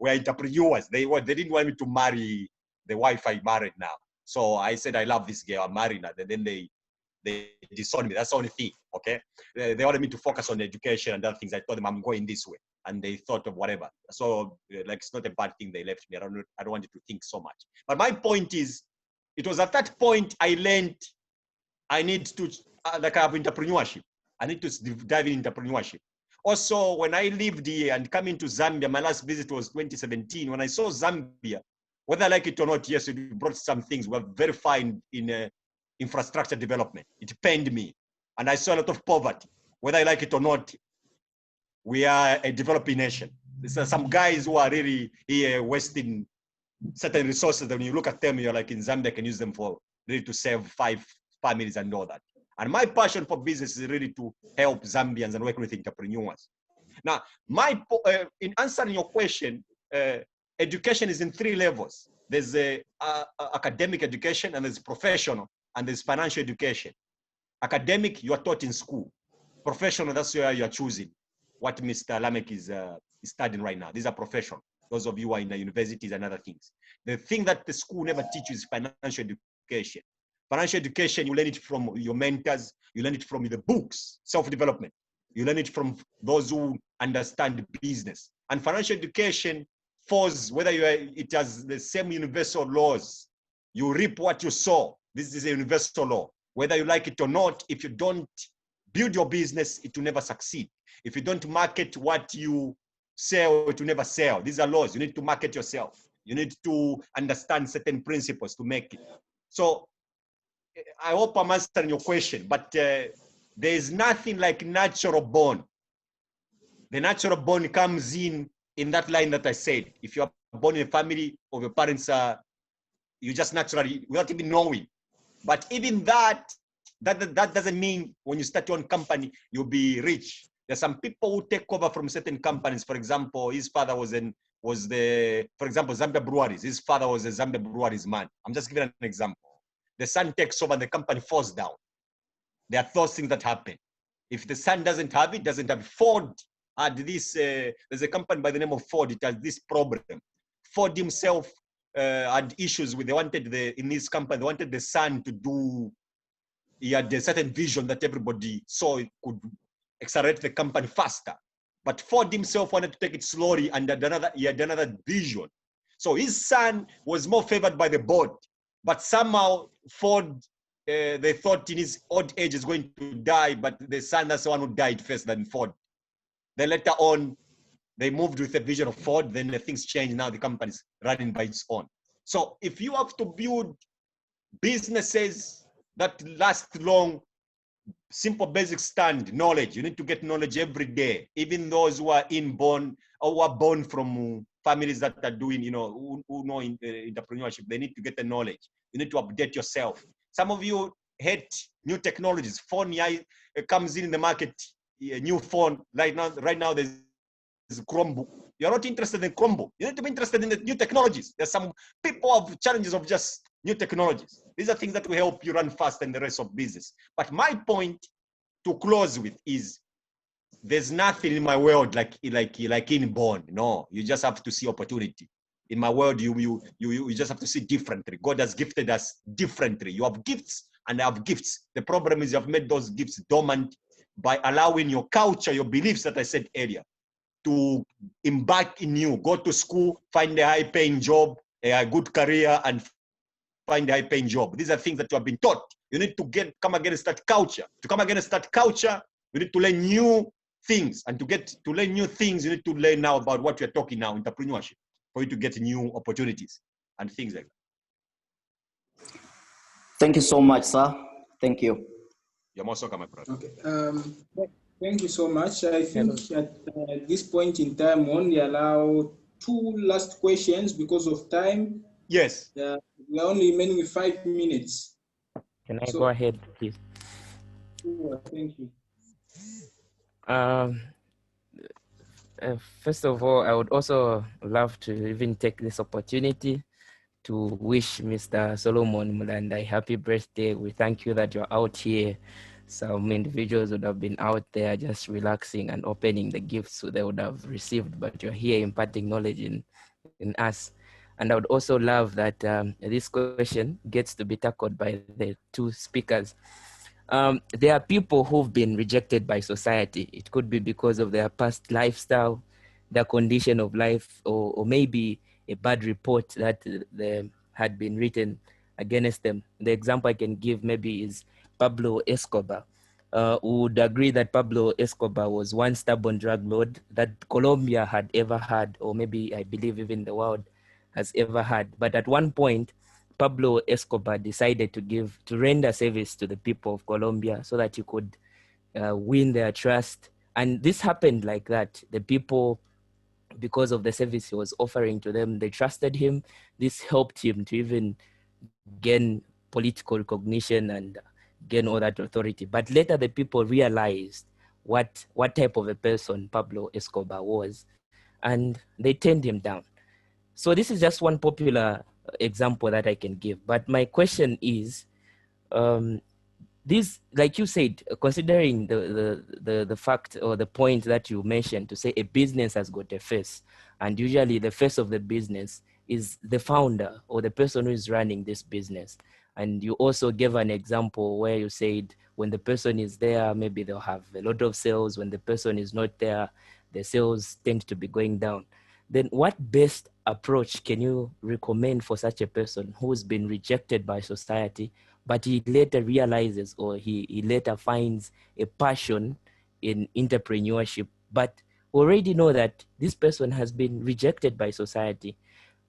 entrepreneurs. They didn't want me to marry the wife I married now. So I said, I love this girl, I'm married her. Then they disowned me. That's the only thing, okay? They wanted me to focus on education and other things. I told them I'm going this way. And they thought of whatever. So like, it's not a bad thing they left me. I don't want you to think so much. But my point is, it was at that point I learned I need to, like I have entrepreneurship. I need to dive in entrepreneurship. Also, when I lived here and coming to Zambia, my last visit was 2017. When I saw Zambia, whether I like it or not, yes, it brought some things. We're very fine in infrastructure development. It pained me. And I saw a lot of poverty. Whether I like it or not, we are a developing nation. There's some guys who are really here wasting certain resources that when you look at them, you're like, in Zambia, I can use them for really to save 5 families and all that. And my passion for business is really to help Zambians and work with entrepreneurs. Now, in answering your question, education is in 3 levels. There's academic education, and there's professional, and there's financial education. Academic, you are taught in school. Professional, that's where you are choosing what Mr. Lameck is studying right now. These are professional. Those of you who are in the universities and other things. The thing that the school never teaches is financial education. Financial education, you learn it from your mentors, you learn it from the books, self-development. You learn it from those who understand business. And financial education falls, whether it has the same universal laws. You reap what you sow. This is a universal law. Whether you like it or not, if you don't build your business, it will never succeed. If you don't market what you sell, it will never sell. These are laws. You need to market yourself. You need to understand certain principles to make it. So I hope I'm answering your question, but there is nothing like natural born. The natural born comes in that line that I said. If you are born in a family of your parents, you just naturally, without even knowing. But even that doesn't mean when you start your own company, you'll be rich. There's some people who take over from certain companies. For example, his father for example, Zambia Breweries. His father was a Zambia Breweries man. I'm just giving an example. The son takes over and the company falls down. There are those things that happen. If the son doesn't have it. Ford had this, there's a company by the name of Ford, it has this problem. Ford himself had issues with, in this company, they wanted the son to do, he had a certain vision that everybody saw it could accelerate the company faster. But Ford himself wanted to take it slowly, and he had another vision. So his son was more favored by the board. But somehow Ford, they thought in his old age is going to die, but the son, that's the one who died first than Ford. Then later on, they moved with the vision of Ford, then the things changed, now the company's running by its own. So if you have to build businesses that last long, simple basic knowledge, you need to get knowledge every day. Even those who are inborn or who are born from families that are doing, who know entrepreneurship, they need to get the knowledge. You need to update yourself. Some of you hate new technologies. Phone comes in the market, a new phone. Right now there's Chromebook. You're not interested in Chromebook. You need to be interested in the new technologies. There's some people have challenges of just new technologies. These are things that will help you run fast in the rest of business. But my point to close with is, there's nothing in my world like inborn. No, you just have to see opportunity. In my world, you just have to see differently. God has gifted us differently. You have gifts and I have gifts. The problem is you have made those gifts dormant by allowing your culture, your beliefs that I said earlier, to embark in you. Go to school, find a high-paying job, a good career, and find a high-paying job. These are things that you have been taught. You need to come against that culture. To come against that culture, you need to learn new things. And to learn new things, you need to learn now about what we're talking now, entrepreneurship, for you to get new opportunities and things like that. Thank you so much, sir. Thank you. You're most welcome, my brother. Okay. Thank you so much. I think at this point in time, we only allow 2 last questions because of time. Yes. We're only remaining with 5 minutes. Can I So, go ahead, please? Thank you. Um, First of all, I would also love to even take this opportunity to wish Mr. Solomon Mulanda a happy birthday. We thank you that you're out here. Some individuals would have been out there just relaxing and opening the gifts they would have received, but you're here imparting knowledge in us. And I would also love that this question gets to be tackled by the two speakers. There are people who've been rejected by society. It could be because of their past lifestyle, their condition of life, or maybe a bad report that had been written against them. The example I can give maybe is Pablo Escobar. Would agree that Pablo Escobar was one stubborn drug lord that Colombia had ever had, or maybe I believe even the world has ever had. But at one point, Pablo Escobar decided to render service to the people of Colombia so that he could win their trust. And this happened like that. The people, because of the service he was offering to them, they trusted him. This helped him to even gain political recognition and gain all that authority. But later the people realized what type of a person Pablo Escobar was, and they turned him down. So this is just one popular example that I can give. But my question is, this, like you said, considering the fact or the point that you mentioned, to say a business has got a face, and usually the face of the business is the founder or the person who is running this business. And you also gave an example where you said when the person is there, maybe they'll have a lot of sales. When the person is not there, the sales tend to be going down. Then what best approach can you recommend for such a person who's been rejected by society, but he later realizes, or he later finds a passion in entrepreneurship, but already know that this person has been rejected by society?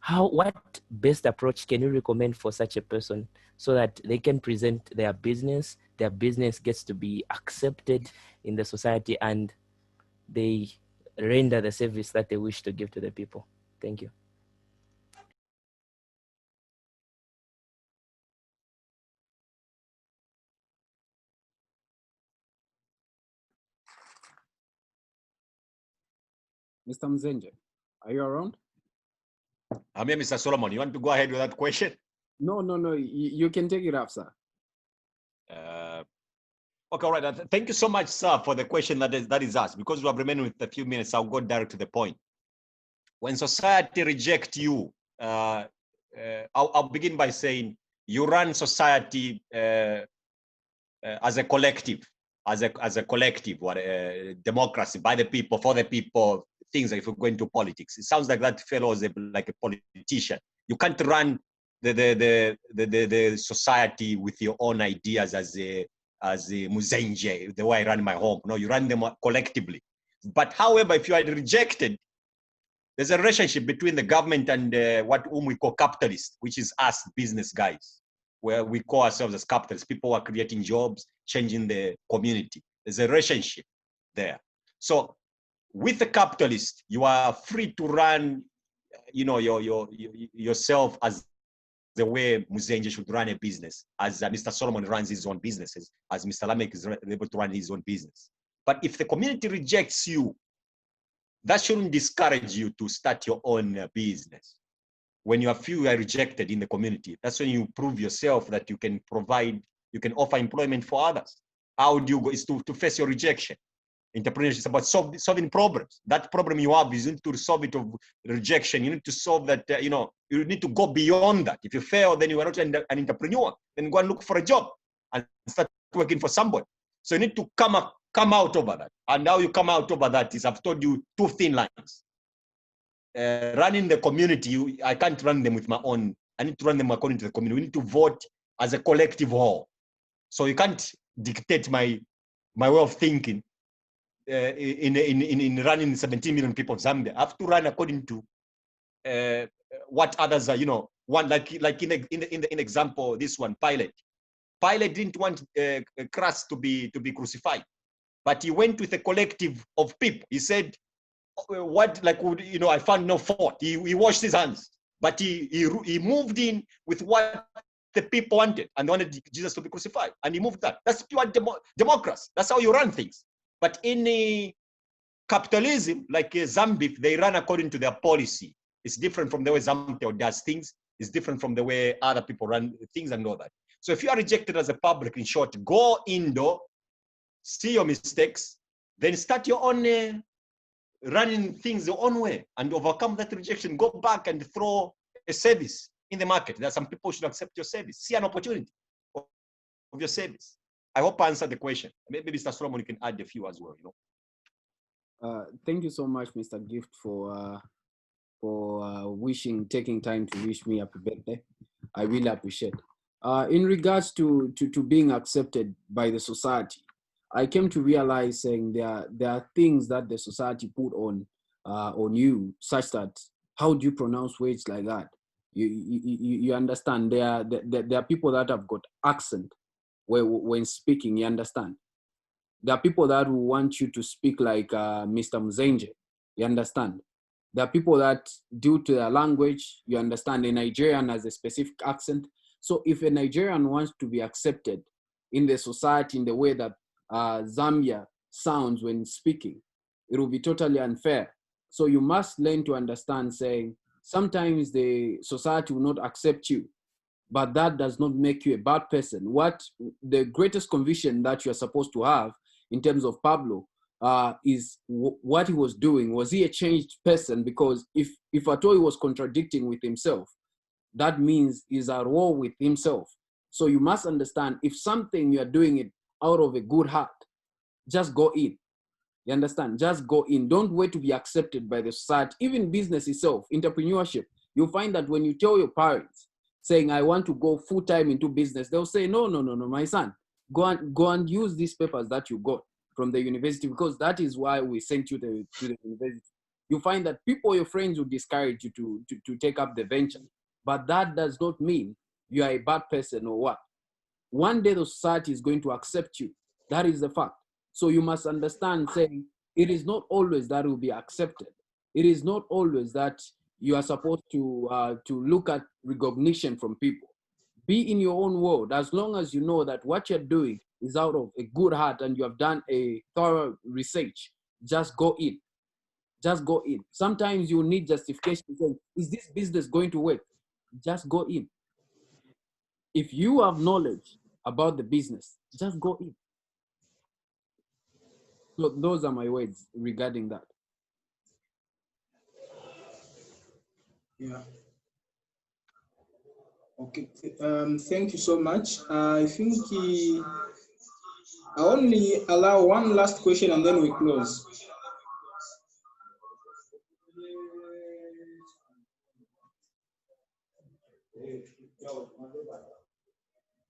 What best approach can you recommend for such a person so that they can present their business gets to be accepted in the society, and they render the service that they wish to give to the people? Thank you. Mr. Mzenje, are you around? I'm here, Mr. Solomon. You want to go ahead with that question? No. You can take it up, sir. Okay, all right. Thank you so much, sir, for the question that is asked. Because we have remained with a few minutes, I'll go direct to the point. When society rejects you, I'll begin by saying you run society as a collective, as a collective, democracy, by the people, for the people. Things like if we go into politics, it sounds like that fellow is like a politician. You can't run the society with your own ideas as a Muzenje, the way I run my home. No, you run them collectively. But however, if you are rejected, there's a relationship between the government and whom we call capitalists, which is us business guys, where we call ourselves as capitalists. People who are creating jobs, changing the community. There's a relationship there. So with the capitalist, you are free to run, yourself as the way Muzenje should run a business, as Mr. Solomon runs his own businesses, as Mr. Lameck is able to run his own business. But if the community rejects you, that shouldn't discourage you to start your own business. When you are rejected in the community, that's when you prove yourself that you can provide, you can offer employment for others. How do you go? Is to face your rejection. Entrepreneurship is about solving problems. That problem you have is you need to solve it of rejection. You need to solve that, you need to go beyond that. If you fail, then you are not an entrepreneur. Then go and look for a job and start working for somebody. So you need to come out over that. And how you come out over that is, I've told you, two thin lines. Running the community, I can't run them with my own. I need to run them according to the community. We need to vote as a collective whole. So you can't dictate my way of thinking in running 17 million people of Zambia. I have to run according to what others are, one, like in example, this one, Pilate. Pilate didn't want Christ to be crucified. but he went with a collective of people. He said, what, like, you know, I found no fault. He washed his hands, but he moved in with what the people wanted, and they wanted Jesus to be crucified, and he moved that. That's pure democracy. That's how you run things. But in capitalism, like Zambia, they run according to their policy. It's different from the way Zambia does things. It's different from the way other people run things and all that. So if you are rejected as a public, in short, go indoor, see your mistakes, then start your own running things your own way and overcome that rejection. Go back and throw a service in the market. There are some people who should accept your service. See an opportunity of your service. I hope I answered the question. Maybe Mr. Solomon, you can add a few as well. You know. Thank you so much, Mr. Gift, for taking time to wish me happy birthday. I really appreciate. In regards to being accepted by the society, I came to realize saying there are things that the society put on you, such that how do you pronounce words like that? You understand? There are people that have got accent when speaking. You understand? There are people that will want you to speak like Mr. Mzenje. You understand? There are people that, due to their language, you understand, a Nigerian has a specific accent. So if a Nigerian wants to be accepted in the society in the way that Zambia sounds when speaking, it will be totally unfair. So you must learn to understand, saying, sometimes the society will not accept you, but that does not make you a bad person. What the greatest conviction that you're supposed to have in terms of Pablo is what he was doing. Was he a changed person? Because if at all he was contradicting with himself, that means he's at war with himself. So you must understand, if something you're doing it out of a good heart, just go in. You understand? Just go in. Don't wait to be accepted by the society. Even business itself, entrepreneurship, you'll find that when you tell your parents, saying, I want to go full-time into business, they'll say, no, my son, go and use these papers that you got from the university, because that is why we sent you to the university. You find that people, your friends, will discourage you to take up the venture. But that does not mean you are a bad person or what. One day the society is going to accept you. That is the fact. So you must understand, saying, it is not always that will be accepted. It is not always that you are supposed to look at recognition from people. Be in your own world. As long as you know that what you're doing is out of a good heart and you have done a thorough research, just go in. Just go in. Sometimes you need justification. Saying, is this business going to work? Just go in. If you have knowledge about the business, just go in. So those are my words regarding that. Yeah. Okay. Thank you so much. I think I only allow one last question and then we close.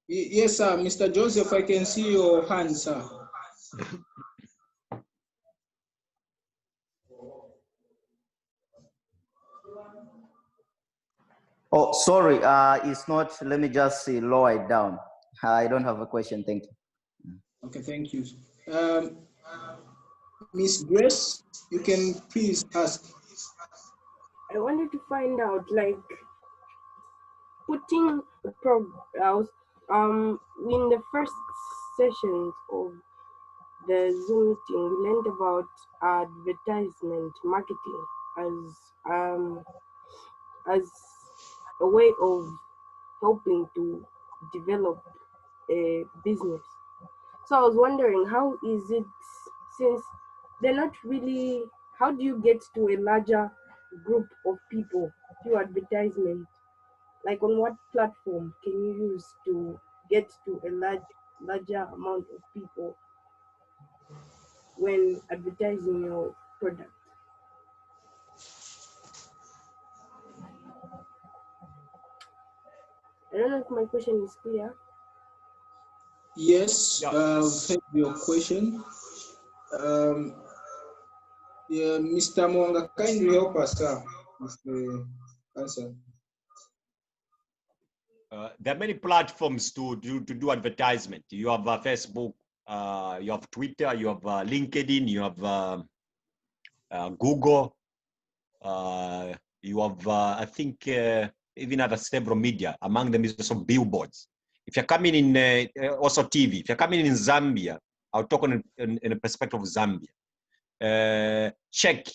Yes, sir. Mr. Joseph, I can see your hand, sir. Oh, sorry, it's not. Let me just lower it down. I don't have a question. Thank you. Okay, thank you. Miss Grace, you can please ask. I wanted to find out, like, putting in the first sessions of the Zoom meeting, we learned about advertisement marketing as a way of helping to develop a business. So I was wondering, how is it, since they're not really, how do you get to a larger group of people through advertisement? Like, on what platform can you use to get to a larger amount of people when advertising your product? I don't know if my question is clear. Yes, Yeah. I've heard your question. Yeah, Mr. Mwanga, kindly help us, sir, with the answer. There are many platforms to do advertisement. You have Facebook, you have Twitter, you have LinkedIn, you have Google, you have, I think, even other several media. Among them is also billboards. If you're coming in, also TV, if you're coming in Zambia, I'll talk in the perspective of Zambia. Check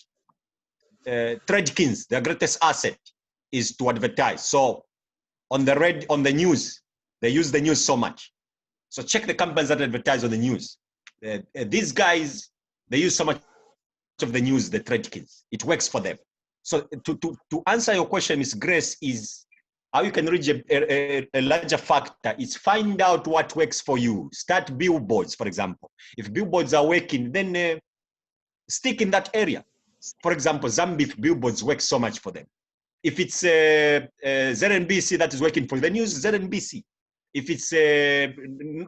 Tradekins, their greatest asset is to advertise. So on the news, they use the news so much. So check the companies that advertise on the news. These guys, they use so much of the news, the Tradekins. It works for them. So to answer your question, Ms. Grace, is how you can reach a larger factor is find out what works for you. Start billboards, for example. If billboards are working, then stick in that area. For example, Zambia billboards work so much for them. If it's ZNBC that is working for you, then use ZNBC. If it's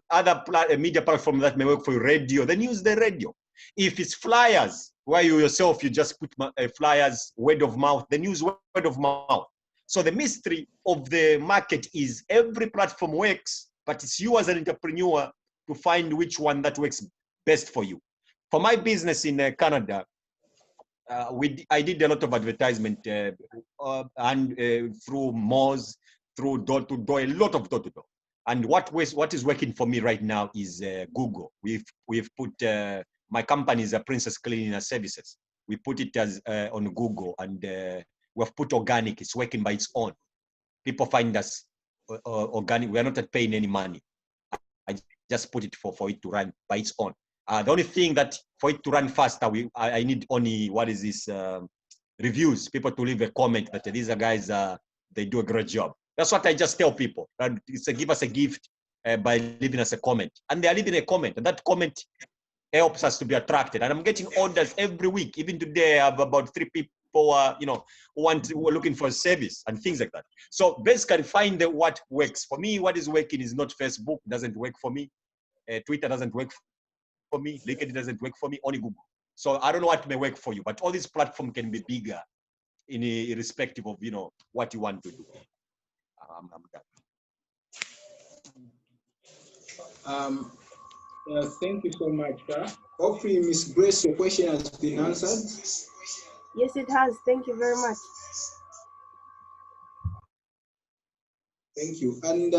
other media platform that may work for you, radio, then use the radio. If it's flyers, where you yourself, you just put flyers, word of mouth, then use word of mouth. So the mystery of the market is every platform works, but it's you as an entrepreneur to find which one that works best for you. For my business in Canada, I did a lot of advertisement and through malls, through door to door, a lot of door to door. And what is working for me right now is Google. We've put my company is a Princess Cleaning Services. We put it as on Google, and we've put organic. It's working by its own. People find us organic. We are not paying any money. I just put it for it to run by its own. The only thing that for it to run faster, I need only, what is this, reviews, people to leave a comment that these are guys, they do a great job. That's what I just tell people. It's give us a gift by leaving us a comment. And they are leaving a comment, and that comment helps us to be attracted. And I'm getting orders every week. Even today, I have about 3 people who are looking for a service and things like that. So basically find what works. For me, what is working is not Facebook, doesn't work for me. Twitter doesn't work for me. LinkedIn doesn't work for me, only Google. So I don't know what may work for you, but all these platforms can be bigger irrespective of, what you want to do. I'm done. Thank you so much, sir. Hopefully, Ms. Grace, your question has been answered. Yes, it has. Thank you very much. Thank you. And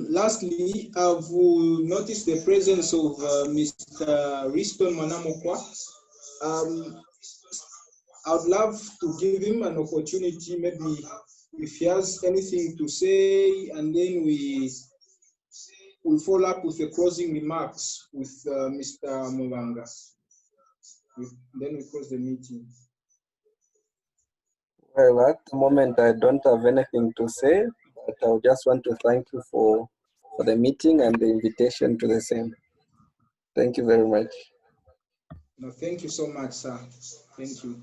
lastly, I've noticed the presence of Mr. Riston Manamokwa. I would love to give him an opportunity, maybe if he has anything to say, and then we follow up with the closing remarks with Mr. Mubanga. Then we close the meeting. Well, at the moment, I don't have anything to say, but I just want to thank you for the meeting and the invitation to the same. Thank you very much. No, thank you so much, sir. Thank you.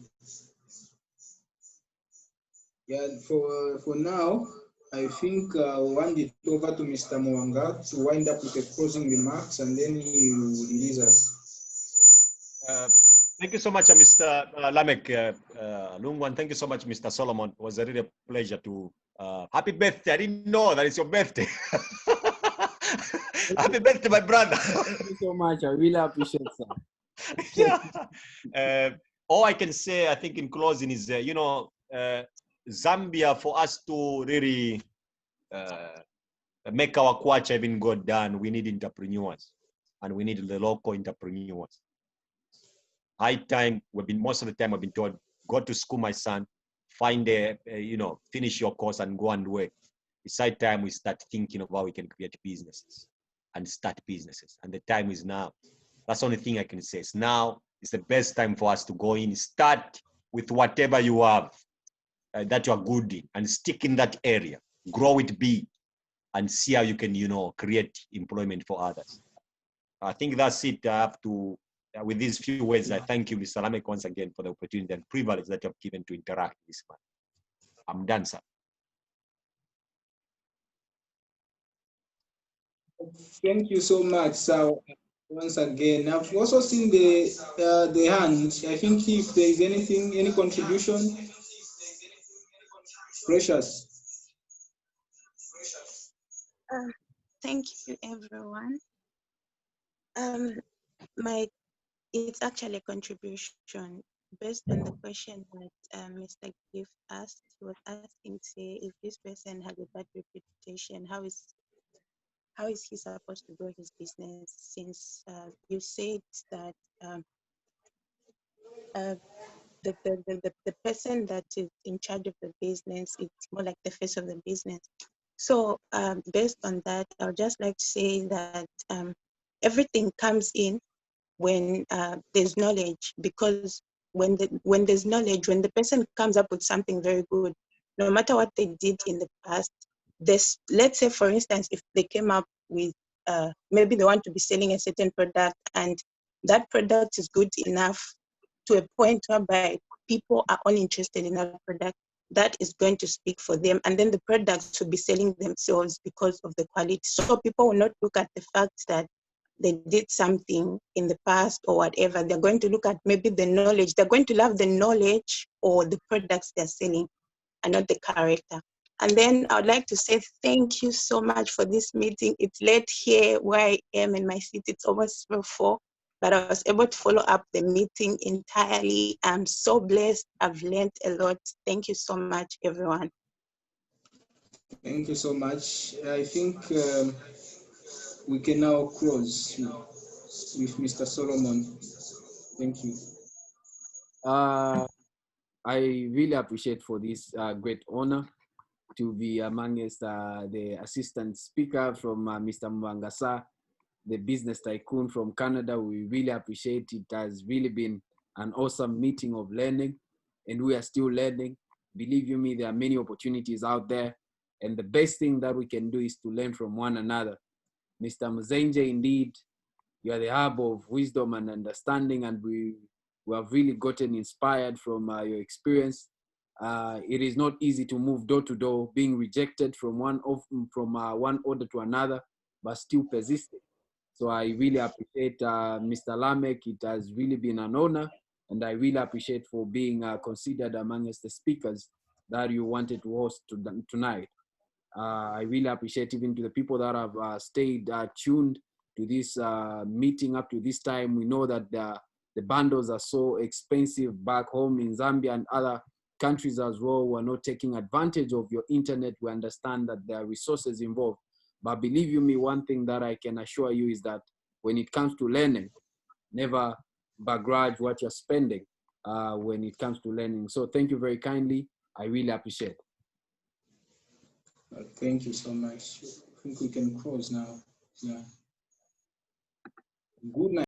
Yeah, for now, I think we'll hand it over to Mr. Mwanga to wind up with the closing remarks, and then he will release us. Thank you so much, Mr. Lameck Lungu, and thank you so much, Mr. Solomon. It was a really pleasure to. Happy birthday! I didn't know that it's your birthday. Happy birthday, my brother. Thank you so much. I really appreciate that. Yeah. All I can say, I think, in closing is, Zambia, for us to really make our kwacha even go down, we need entrepreneurs, and we need the local entrepreneurs. High time, most of the time I've been told, go to school, my son, find finish your course and go and work. It's high time we start thinking of how we can create businesses and start businesses. And the time is now. That's the only thing I can say. It's now. It's the best time for us to go in, start with whatever you have that you are good in, and stick in that area, grow it big, and see how you can, create employment for others. I think that's it. I have to, with these few words, I thank you, Mr. Lameck, once again for the opportunity and privilege that you have given to interact with this man. I'm done, sir. Thank you so much, sir. Once again, I've also seen the hand. I think if there is anything, any contribution, Precious. Thank you, everyone. My it's actually a contribution based on the question that Mr. Gift asked. He was asking, say, if this person has a bad reputation, how is he supposed to grow his business? Since you said that uh, the person that is in charge of the business, it's more like the face of the business. So based on that, I would just like to say that everything comes in when there's knowledge, because when there's knowledge, when the person comes up with something very good, no matter what they did in the past, this, let's say for instance, if they came up with maybe they want to be selling a certain product and that product is good enough to a point whereby people are only interested in that product, that is going to speak for them, and then the products will be selling themselves because of the quality. So people will not look at the fact that they did something in the past or whatever. They're going to look at maybe the knowledge. They're going to love the knowledge or the products they're selling and not the character. And then I would like to say thank you so much for this meeting. It's late here where I am in my city. It's almost 4, but I was able to follow up the meeting entirely. I'm so blessed. I've learned a lot. Thank you so much, everyone. Thank you so much. I think we can now close with Mr. Solomon. Thank you. I really appreciate for this great honor to be amongst the assistant speaker from Mr. Mwangasa, the business tycoon from Canada. We really appreciate it. It has really been an awesome meeting of learning, and we are still learning. Believe you me, there are many opportunities out there, and the best thing that we can do is to learn from one another. Mr. Mzenje, indeed, you are the hub of wisdom and understanding, and we have really gotten inspired from your experience. It is not easy to move door to door, being rejected from one order to another, but still persisting. So I really appreciate Mr. Lameck. It has really been an honor, and I really appreciate for being considered amongst the speakers that you wanted to host tonight. I really appreciate even to the people that have stayed tuned to this meeting up to this time. We know that the bundles are so expensive back home in Zambia and other countries as well. We're not taking advantage of your internet. We understand that there are resources involved. But believe you me, one thing that I can assure you is that when it comes to learning, never begrudge what you're spending when it comes to learning. So thank you very kindly. I really appreciate it. Thank you so much. I think we can close now. Yeah. Good night.